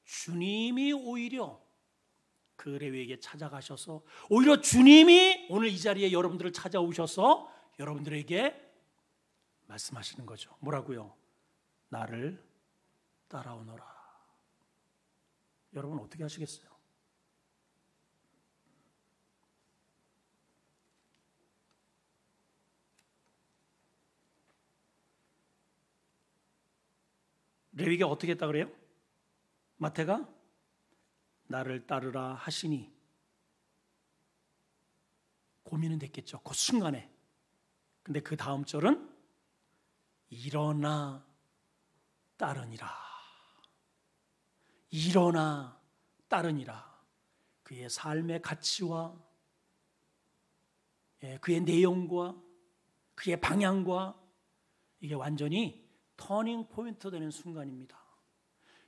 주님이 오히려 그 레위에게 찾아가셔서, 오히려 주님이 오늘 이 자리에 여러분들을 찾아오셔서 여러분들에게 말씀하시는 거죠. 뭐라고요? 나를 따라오너라. 여러분 어떻게 하시겠어요? 레위가 어떻게 했다 그래요? 마태가 나를 따르라 하시니 고민은 됐겠죠. 그 순간에. 근데 그 다음 절은 일어나 따르니라. 일어나 따르니라. 그의 삶의 가치와 그의 내용과 그의 방향과 이게 완전히 터닝 포인트 되는 순간입니다.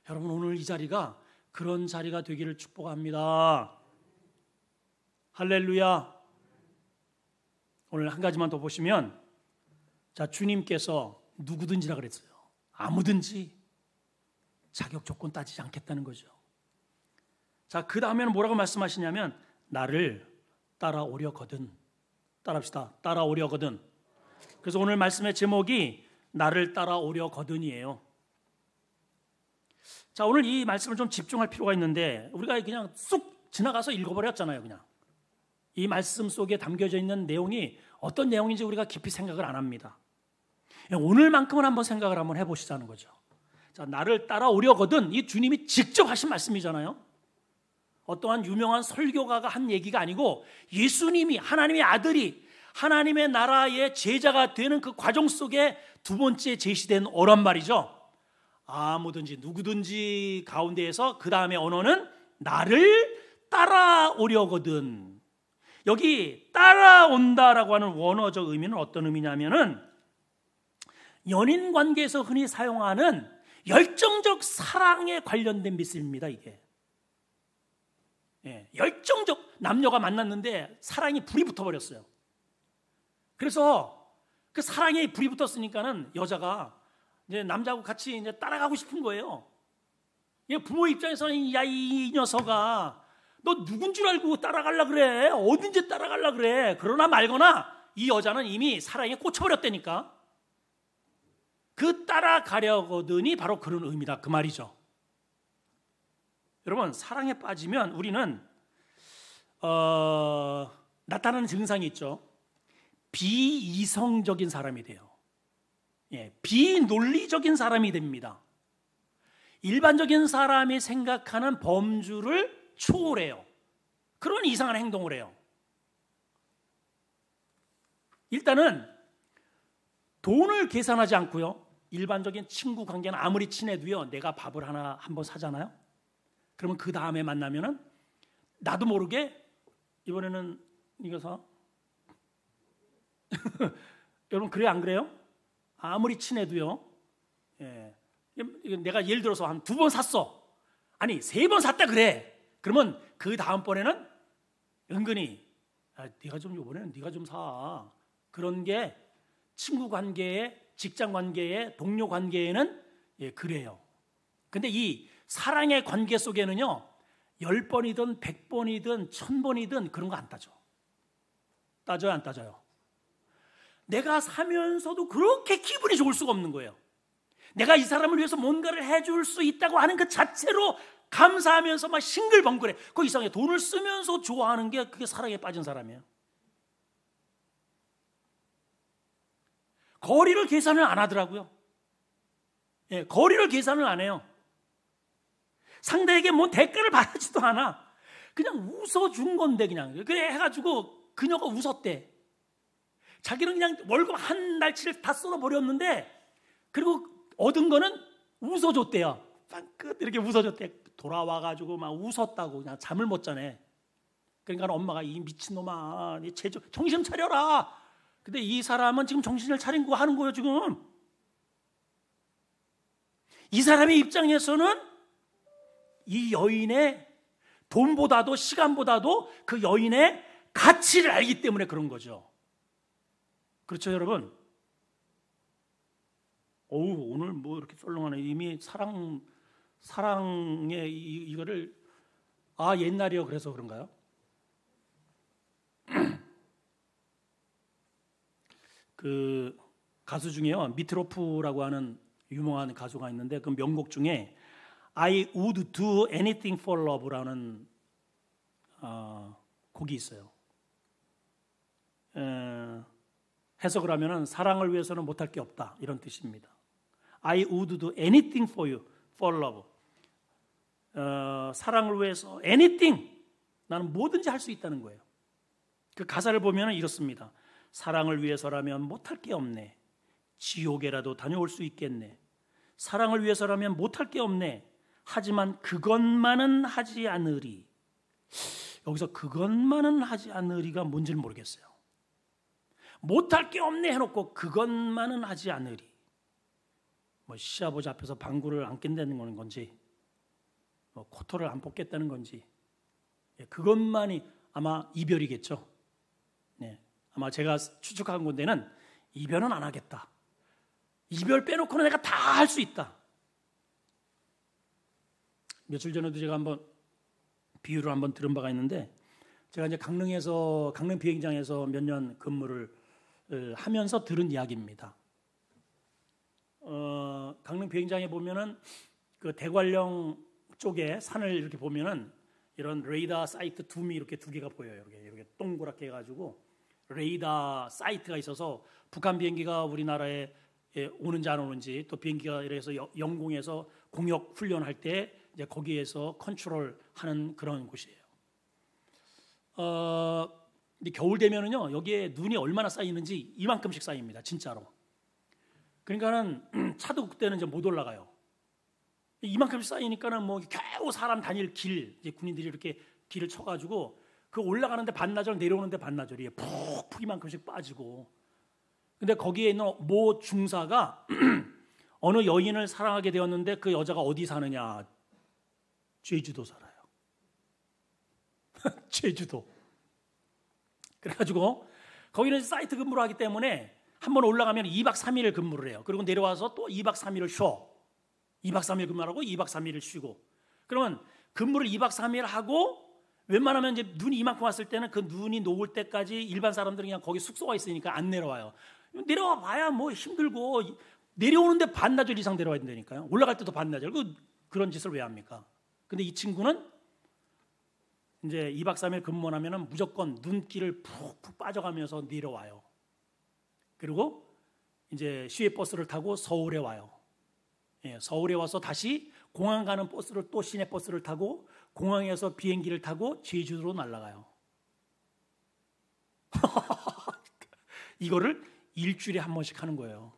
여러분 오늘 이 자리가 그런 자리가 되기를 축복합니다. 할렐루야. 오늘 한 가지만 더 보시면, 자, 주님께서 누구든지라 그랬어요. 아무든지 자격 조건 따지지 않겠다는 거죠. 자, 그 다음에는 뭐라고 말씀하시냐면 나를 따라오려거든. 따라합시다. 따라오려거든. 그래서 오늘 말씀의 제목이 나를 따라오려거든이에요. 자, 오늘 이 말씀을 좀 집중할 필요가 있는데 우리가 그냥 쑥 지나가서 읽어버렸잖아요. 그냥 이 말씀 속에 담겨져 있는 내용이 어떤 내용인지 우리가 깊이 생각을 안 합니다. 오늘만큼은 한번 생각을 한번 해보시자는 거죠. 자, 나를 따라오려거든, 이 주님이 직접 하신 말씀이잖아요. 어떠한 유명한 설교가가 한 얘기가 아니고 예수님이, 하나님의 아들이 하나님의 나라의 제자가 되는 그 과정 속에 두 번째 제시된 언어란 말이죠. 아무든지 누구든지 가운데에서 그 다음에 언어는 나를 따라오려거든. 여기 따라온다라고 하는 원어적 의미는 어떤 의미냐면은 연인 관계에서 흔히 사용하는 열정적 사랑에 관련된 미스입니다. 이게 열정적, 남녀가 만났는데 사랑이 불이 붙어버렸어요. 그래서 그 사랑에 불이 붙었으니까는 여자가 이제 남자하고 같이 이제 따라가고 싶은 거예요. 부모 입장에서는 야, 이 녀석아, 너 누군 줄 알고 따라가려 그래? 어딘지 따라가려 그래? 그러나 말거나 이 여자는 이미 사랑에 꽂혀버렸다니까. 그 따라가려거든이 바로 그런 의미다, 그 말이죠. 여러분, 사랑에 빠지면 우리는 나타나는 증상이 있죠. 비이성적인 사람이 돼요. 비논리적인 사람이 됩니다. 일반적인 사람이 생각하는 범주를 초월해요. 그런 이상한 행동을 해요. 일단은 돈을 계산하지 않고요. 일반적인 친구 관계는 아무리 친해도요, 내가 밥을 한번 사잖아요. 그러면 그 다음에 만나면은 나도 모르게 이번에는 이거 사. 여러분 그래요, 안 그래요? 아무리 친해도요. 내가 예를 들어서 한 2번 샀어. 아니 3번 샀다 그래. 그러면 그 다음번에는 은근히 네가 좀 이번에는 네가 좀 사. 그런 게 친구 관계에, 직장 관계에, 동료 관계에는 그래요. 근데 이 사랑의 관계 속에는요, 10번이든 100번이든 1000번이든 그런 거 안 따져. 따져요, 안 따져요? 내가 사면서도 그렇게 기분이 좋을 수가 없는 거예요. 내가 이 사람을 위해서 뭔가를 해줄 수 있다고 하는 그 자체로 감사하면서 막 싱글벙글해. 그 이상하게 돈을 쓰면서 좋아하는 게 그게 사랑에 빠진 사람이에요. 거리를 계산을 안 하더라고요. 거리를 계산을 안 해요. 상대에게 뭐 대가를 바라지도 않아. 그냥 웃어준 건데 그냥 그래 해가지고 그녀가 웃었대. 자기는 그냥 월급 한 달치를 다 쏟아버렸는데 그리고 얻은 거는 웃어줬대요. 빵긋 이렇게 웃어줬대. 돌아와가지고 막 웃었다고 그냥 잠을 못 자네. 그러니까 엄마가 이 미친놈아 정신 차려라. 근데 이 사람은 지금 정신을 차린 거 하는 거예요 지금. 이 사람의 입장에서는 이 여인의 돈보다도 시간보다도 그 여인의 가치를 알기 때문에 그런 거죠. 그렇죠 여러분? 오늘 뭐 이렇게 썰렁하네. 이미 사랑의 이거를 옛날이요 그래서 그런가요? 그 가수 중에요 미트로프라고 하는 유명한 가수가 있는데 그 명곡 중에 I would do anything for love라는 곡이 있어요. 해석을 하면은 사랑을 위해서는 못할 게 없다 이런 뜻입니다. I would do anything for you, for love. 사랑을 위해서 anything 나는 뭐든지 할 수 있다는 거예요. 그 가사를 보면은 이렇습니다. 사랑을 위해서라면 못할 게 없네. 지옥에라도 다녀올 수 있겠네. 사랑을 위해서라면 못할 게 없네. 하지만 그것만은 하지 않으리. 여기서 그것만은 하지 않으리가 뭔지는 모르겠어요. 못할 게 없네 해놓고 그것만은 하지 않으리. 뭐 시아버지 앞에서 방구를 안 낀다는 건지 뭐 코털을 안 뽑겠다는 건지 그것만이 아마 이별이겠죠. 네, 아마 제가 추측한 건데는 이별은 안 하겠다. 이별 빼놓고는 내가 다 할 수 있다. 며칠 전에도 제가 한번 비유를 한번 들은 바가 있는데 제가 이제 강릉 비행장에서 몇 년 근무를 하면서 들은 이야기입니다. 강릉 비행장에 보면은 그 대관령 쪽에 산을 이렇게 보면은 이런 레이더 사이트 둠이 이렇게 두 개가 보여요. 이렇게 동그랗게 해가지고 레이더 사이트가 있어서 북한 비행기가 우리나라에 오는지 안 오는지 또 비행기가 이래서 영공에서 공역 훈련할 때 이제 거기에서 컨트롤하는 그런 곳이에요. 근데 겨울 되면은요 여기에 눈이 얼마나 쌓이는지 이만큼씩 쌓입니다. 진짜로. 그러니까는 차도 그때는 이제 못 올라가요. 이만큼씩 쌓이니까는 뭐 겨우 사람 다닐 길 이제 군인들이 이렇게 길을 쳐가지고 그 올라가는데 반나절 내려오는데 반나절이에요. 푹 이만큼씩 빠지고. 근데 거기에 있는 모 중사가 어느 여인을 사랑하게 되었는데 그 여자가 어디 사느냐? 제주도 살아요. 제주도. 그래가지고 거기는 사이트 근무를 하기 때문에 한번 올라가면 2박 3일 근무를 해요. 그리고 내려와서 또 2박 3일을 쉬어. 2박 3일 근무하고 2박 3일을 쉬고. 그러면 근무를 2박 3일 하고 웬만하면 이제 눈이 이만큼 왔을 때는 그 눈이 녹을 때까지 일반 사람들은 그냥 거기 숙소가 있으니까 안 내려와요. 내려와 봐야 뭐 힘들고 내려오는데 반나절 이상 내려와야 된다니까요. 올라갈 때도 반나절. 그런 짓을 왜 합니까? 근데 이 친구는 이제 2박 3일 근무하면은 무조건 눈길을 푹푹 빠져가면서 내려와요. 그리고 이제 시외버스를 타고 서울에 와요. 서울에 와서 다시 공항 가는 버스를 또 시내버스를 타고 공항에서 비행기를 타고 제주도로 날아가요. 이거를 일주일에 한 번씩 하는 거예요.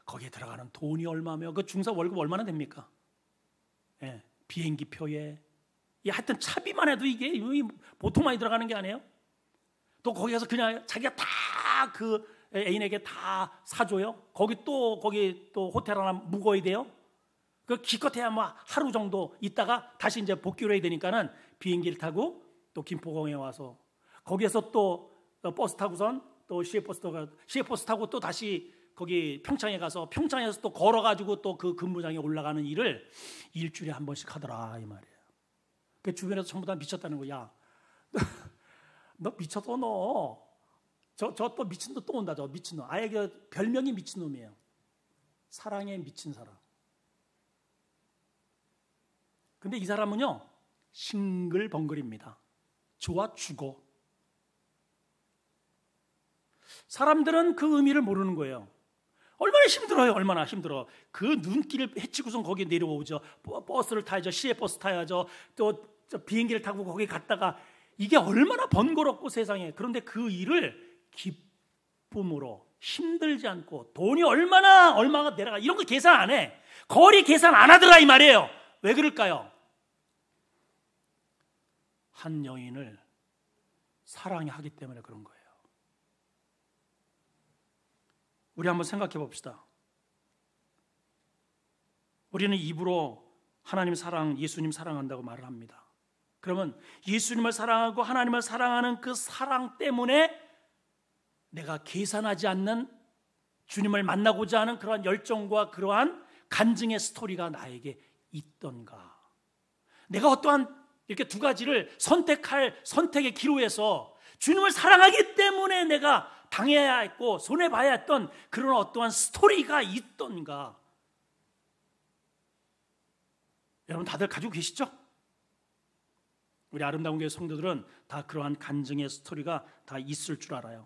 거기에 들어가는 돈이 얼마며 그 중사 월급 얼마나 됩니까? 비행기 표에 하여튼 차비만 해도 이게 보통 많이 들어가는 게 아니에요. 또 거기에서 그냥 자기가 다 그 애인에게 다 사줘요. 거기 또 호텔 하나 묵어야 돼요. 그 기껏해야 뭐 하루 정도 있다가 다시 이제 복귀를 해야 되니까는 비행기를 타고 또 김포공항에 와서 거기에서 또 버스 타고선 또 시외버스 타고 또 다시 거기 평창에 가서 평창에서 또 걸어가지고 또 그 근무장에 올라가는 일을 일주일에 한 번씩 하더라 이 말이에요. 그 주변에서 전부 다 미쳤다는 거야. 너 미쳤어 너. 저 또 미친놈 또 온다. 저 미친놈. 아예 그 별명이 미친놈이에요. 사랑에 미친 사람. 근데 이 사람은요 싱글벙글입니다. 좋아 죽어. 사람들은 그 의미를 모르는 거예요. 얼마나 힘들어요. 얼마나 힘들어. 그 눈길을 헤치고선 거기에 내려오죠. 버스를 타야죠. 시외버스 타야죠. 또 저 비행기를 타고 거기 갔다가 이게 얼마나 번거롭고 세상에. 그런데 그 일을 기쁨으로 힘들지 않고 돈이 얼마가 내려가 이런 거 계산 안 해. 거리 계산 안 하더라 이 말이에요. 왜 그럴까요? 한 여인을 사랑하기 때문에 그런 거예요. 우리 한번 생각해 봅시다. 우리는 입으로 하나님 사랑, 예수님 사랑한다고 말을 합니다. 그러면 예수님을 사랑하고 하나님을 사랑하는 그 사랑 때문에 내가 계산하지 않는 주님을 만나고자 하는 그러한 열정과 그러한 간증의 스토리가 나에게 있던가? 내가 어떠한 이렇게 두 가지를 선택할 선택의 기로에서 주님을 사랑하기 때문에 내가 당해야 했고 손해봐야 했던 그런 어떠한 스토리가 있던가? 여러분 다들 가지고 계시죠? 우리 아름다운 교회 성도들은 다 그러한 간증의 스토리가 다 있을 줄 알아요.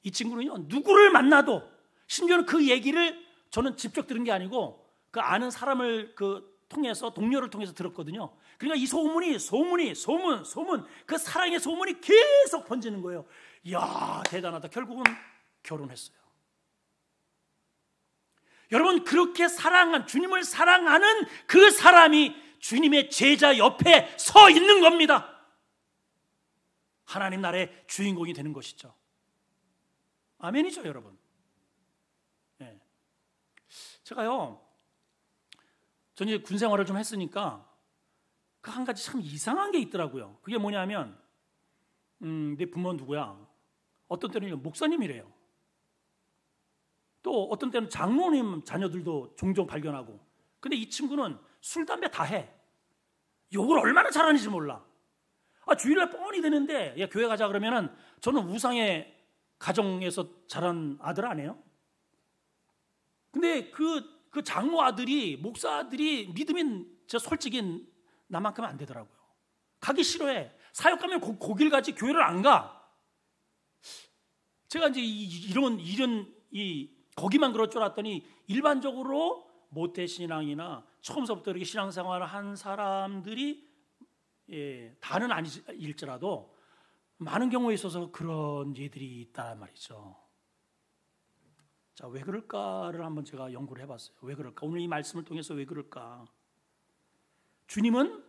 이 친구는요, 누구를 만나도, 심지어는 그 얘기를 저는 직접 들은 게 아니고 그 아는 사람을 통해서, 동료를 통해서 들었거든요. 그러니까 이 소문, 그 사랑의 소문이 계속 번지는 거예요. 이야, 대단하다. 결국은 결혼했어요. 여러분, 그렇게 주님을 사랑하는 그 사람이 주님의 제자 옆에 서 있는 겁니다. 하나님 나라의 주인공이 되는 것이죠. 아멘이죠, 여러분. 네. 제가요, 저는 이제 군 생활을 좀 했으니까 그 한 가지 참 이상한 게 있더라고요. 그게 뭐냐면, 내 부모는 누구야? 어떤 때는 목사님이래요. 또 어떤 때는 장로님 자녀들도 종종 발견하고. 근데 이 친구는 술, 담배 다 해. 욕을 얼마나 잘하는지 몰라. 주일날 뻔히 되는데, 야, 교회 가자 그러면은 저는 우상의 가정에서 자란 아들 아니에요? 근데 그 장로 아들이, 목사 아들이 믿음이 솔직히 나만큼은 안 되더라고요. 가기 싫어해. 사역 가면 고길 가지 교회를 안 가. 제가 이제 거기만 그럴 줄 알았더니 일반적으로 모태신앙이나 처음서부터 이렇게 신앙생활을 한 사람들이 다는 아닐지라도 많은 경우에 있어서 그런 예들이 있단 말이죠. 자, 왜 그럴까를 한번 제가 연구를 해봤어요. 왜 그럴까? 오늘 이 말씀을 통해서 왜 그럴까? 주님은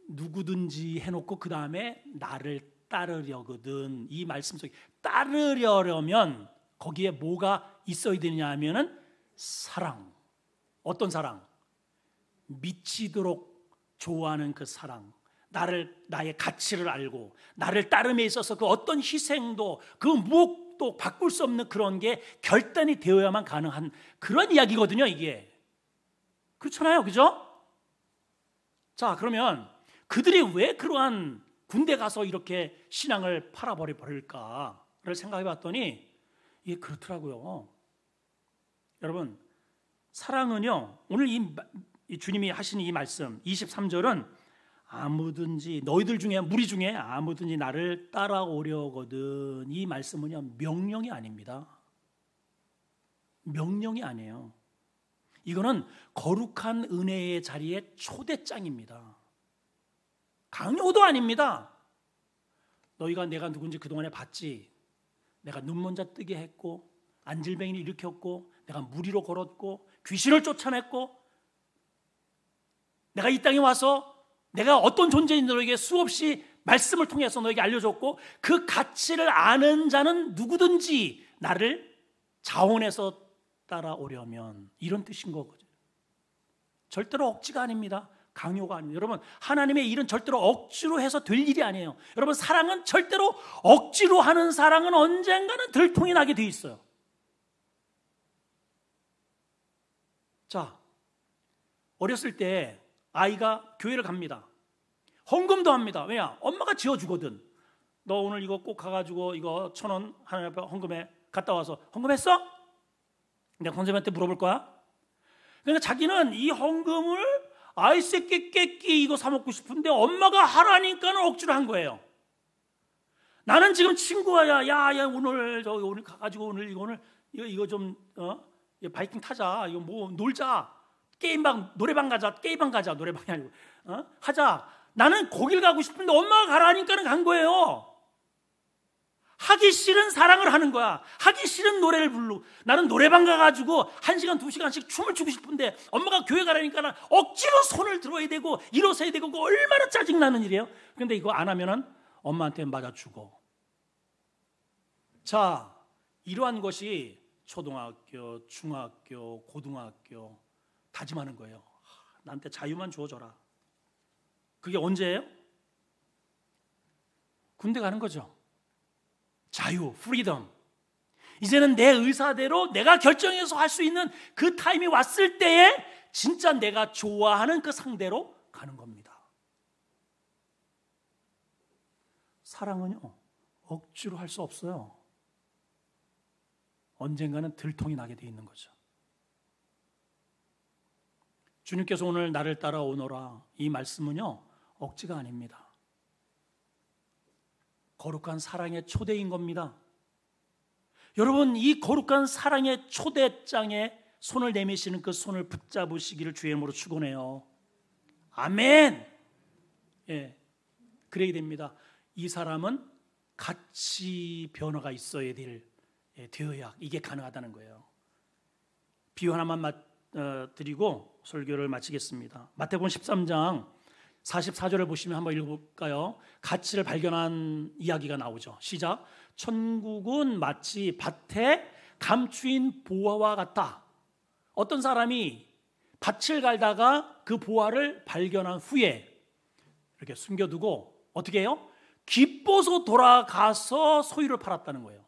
누구든지 해놓고 그 다음에 나를 따르려거든. 이 말씀 속에 따르려면 거기에 뭐가 있어야 되느냐 하면은 사랑. 어떤 사랑? 미치도록 좋아하는 그 사랑. 나의 가치를 알고 나를 따름에 있어서 그 어떤 희생도 그 무엇도 바꿀 수 없는 그런 게 결단이 되어야만 가능한 그런 이야기거든요, 이게. 그렇잖아요, 그죠? 자, 그러면 그들이 왜 그러한 군대 가서 이렇게 신앙을 팔아버릴까를 생각해 봤더니 이게 그렇더라고요. 여러분, 사랑은요, 오늘 이 주님이 하신 이 말씀 23절은 아무든지 너희들 중에, 무리 중에 아무든지 나를 따라오려거든, 이 말씀은요 명령이 아닙니다. 명령이 아니에요. 이거는 거룩한 은혜의 자리에 초대장입니다. 강요도 아닙니다. 너희가 내가 누군지 그동안에 봤지. 내가 눈먼자 뜨게 했고 안질뱅이를 일으켰고 내가 무리로 걸었고 귀신을 쫓아냈고 내가 이 땅에 와서 내가 어떤 존재인지 너에게 수없이 말씀을 통해서 너에게 알려줬고 그 가치를 아는 자는 누구든지 나를 자원해서 따라오려면, 이런 뜻인 거거든요. 절대로 억지가 아닙니다. 강요가 아닙니다. 여러분, 하나님의 일은 절대로 억지로 해서 될 일이 아니에요. 여러분, 사랑은 절대로 억지로 하는 사랑은 언젠가는 들통이 나게 돼 있어요. 자, 어렸을 때 아이가 교회를 갑니다. 헌금도 합니다. 왜냐? 엄마가 지어주거든. 너 오늘 이거 꼭 가가지고 이거 1,000원 하나님 앞에 헌금해. 갔다 와서 헌금했어? 내가 선생님한테 물어볼 거야. 그러니까 자기는 이 헌금을 아이새끼 깨끼 이거 사 먹고 싶은데 엄마가 하라니까는 억지로 한 거예요. 나는 지금 친구야, 야 오늘 가가지고 이거 좀 바이킹 타자. 이거 뭐 놀자. 노래방 가자. 게임방 가자. 노래방이 아니고 하자. 나는 거길 가고 싶은데 엄마가 가라니까 간 거예요. 하기 싫은 사랑을 하는 거야. 하기 싫은 노래를 부르고. 나는 노래방 가가지고 1시간, 2시간씩 춤을 추고 싶은데 엄마가 교회 가라니까 는 억지로 손을 들어야 되고 일어서야 되고 그거 얼마나 짜증나는 일이에요. 그런데 이거 안 하면은 엄마한테 맞아주고. 자, 이러한 것이 초등학교, 중학교, 고등학교 다짐하는 거예요. 나한테 자유만 주어줘라. 그게 언제예요? 군대 가는 거죠. 자유, 프리덤. 이제는 내 의사대로 내가 결정해서 할 수 있는 그 타임이 왔을 때에 진짜 내가 좋아하는 그 상대로 가는 겁니다. 사랑은요, 억지로 할 수 없어요. 언젠가는 들통이 나게 돼 있는 거죠. 주님께서 오늘 나를 따라오너라 이 말씀은요, 억지가 아닙니다. 거룩한 사랑의 초대인 겁니다. 여러분, 이 거룩한 사랑의 초대장에 손을 내미시는 그 손을 붙잡으시기를 주의 이름으로 축원해요. 아멘. 예, 그래야 됩니다. 이 사람은 같이 변화가 있어야 되어야 이게 가능하다는 거예요. 비유 하나만 드리고 설교를 마치겠습니다. 마태복음 13장 44절을 보시면 한번 읽어볼까요? 가치를 발견한 이야기가 나오죠. 시작. 천국은 마치 밭에 감추인 보화와 같다. 어떤 사람이 밭을 갈다가 그 보화를 발견한 후에 이렇게 숨겨두고 어떻게 해요? 기뻐서 돌아가서 소유를 팔았다는 거예요.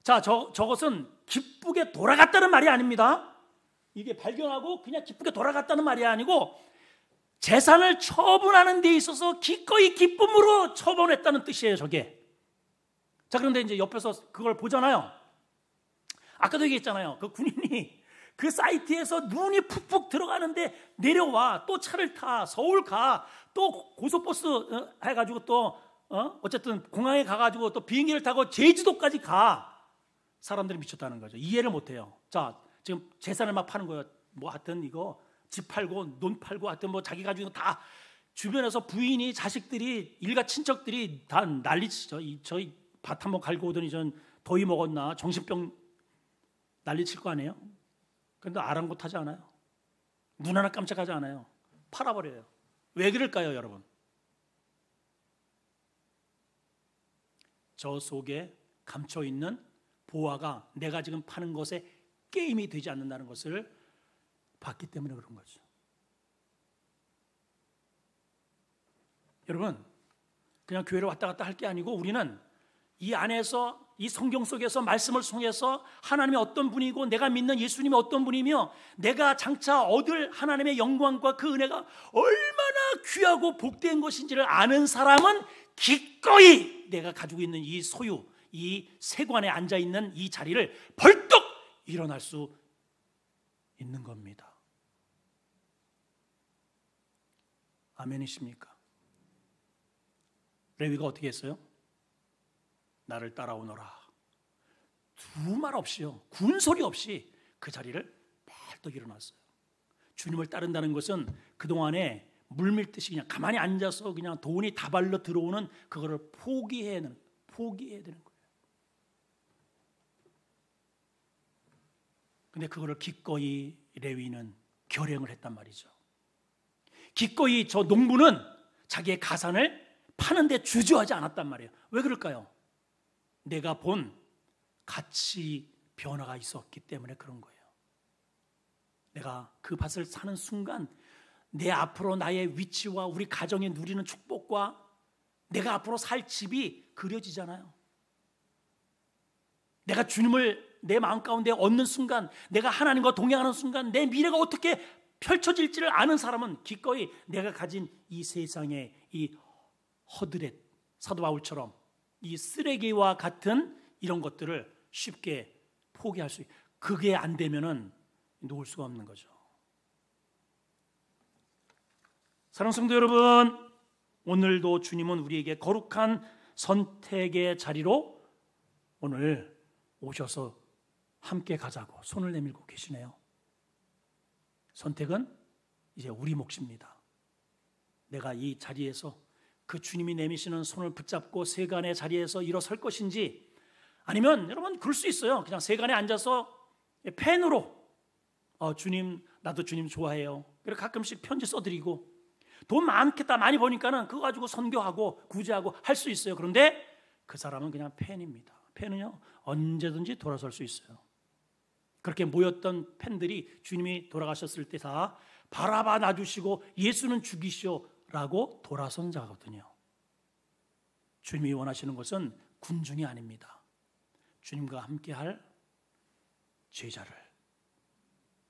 자, 저것은 기쁘게 돌아갔다는 말이 아닙니다. 이게 발견하고 그냥 기쁘게 돌아갔다는 말이 아니고 재산을 처분하는 데 있어서 기꺼이 기쁨으로 처분했다는 뜻이에요, 저게. 자, 그런데 이제 옆에서 그걸 보잖아요. 아까도 얘기했잖아요. 그 군인이 그 사이트에서 눈이 푹푹 들어가는데 내려와, 또 차를 타, 서울 가, 또 고속버스 해가지고 또 어쨌든 공항에 가가지고 또 비행기를 타고 제주도까지 가. 사람들이 미쳤다는 거죠. 이해를 못해요. 자, 지금 재산을 막 파는 거예요. 뭐 하여튼 이거 집 팔고 논 팔고 하여튼 뭐 자기 가지고 다 주변에서 부인이 자식들이 일가 친척들이 다 난리치죠. 저희 밭 한번 갈고 오더니 전 더위 먹었나 정신병 난리칠 거 아니에요. 그런데 아랑곳하지 않아요. 눈 하나 깜짝하지 않아요. 팔아버려요. 왜 그럴까요, 여러분? 저 속에 감춰있는 보화가 내가 지금 파는 것에 게임이 되지 않는다는 것을 봤기 때문에 그런 거죠. 여러분, 그냥 교회를 왔다 갔다 할 게 아니고 우리는 이 안에서 이 성경 속에서 말씀을 통해서 하나님이 어떤 분이고 내가 믿는 예수님이 어떤 분이며 내가 장차 얻을 하나님의 영광과 그 은혜가 얼마나 귀하고 복된 것인지를 아는 사람은 기꺼이 내가 가지고 있는 이 소유, 이 세관에 앉아있는 이 자리를 벌떡 일어날 수 있는 겁니다. 아멘이십니까? 레위가 어떻게 했어요? 나를 따라오너라. 두 말 없이요, 군소리 없이 그 자리를 벌떡 일어났어요. 주님을 따른다는 것은 그동안에 물밀듯이 그냥 가만히 앉아서 그냥 돈이 다발로 들어오는 그거를 포기해야 되는 거예요. 근데 그거를 기꺼이 레위는 결행을 했단 말이죠. 기꺼이 저 농부는 자기의 가산을 파는데 주저하지 않았단 말이에요. 왜 그럴까요? 내가 본 가치 변화가 있었기 때문에 그런 거예요. 내가 그 밭을 사는 순간 내 앞으로 나의 위치와 우리 가정이 누리는 축복과 내가 앞으로 살 집이 그려지잖아요. 내가 주님을 내 마음 가운데 얻는 순간, 내가 하나님과 동행하는 순간 내 미래가 어떻게 펼쳐질지를 아는 사람은 기꺼이 내가 가진 이 세상의 이 허드렛, 사도 바울처럼 이 쓰레기와 같은 이런 것들을 쉽게 포기할 수 있어요. 그게 안 되면은 놓을 수가 없는 거죠. 사랑하는 성도 여러분, 오늘도 주님은 우리에게 거룩한 선택의 자리로 오늘 오셔서 함께 가자고 손을 내밀고 계시네요. 선택은 이제 우리 몫입니다. 내가 이 자리에서 그 주님이 내미시는 손을 붙잡고 세간의 자리에서 일어설 것인지, 아니면 여러분 그럴 수 있어요. 그냥 세간에 앉아서 펜으로 주님, 나도 주님 좋아해요. 그래서 가끔씩 편지 써드리고, 돈 많겠다, 많이 버니까는 그거 가지고 선교하고 구제하고 할 수 있어요. 그런데 그 사람은 그냥 팬입니다. 팬은요 언제든지 돌아설 수 있어요. 그렇게 모였던 팬들이 주님이 돌아가셨을 때 다 바라봐 놔주시고 예수는 죽이시오라고 돌아선 자거든요. 주님이 원하시는 것은 군중이 아닙니다. 주님과 함께할 제자를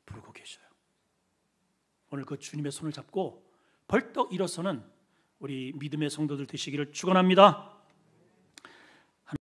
부르고 계셔요. 오늘 그 주님의 손을 잡고 벌떡 일어서는 우리 믿음의 성도들 되시기를 축원합니다.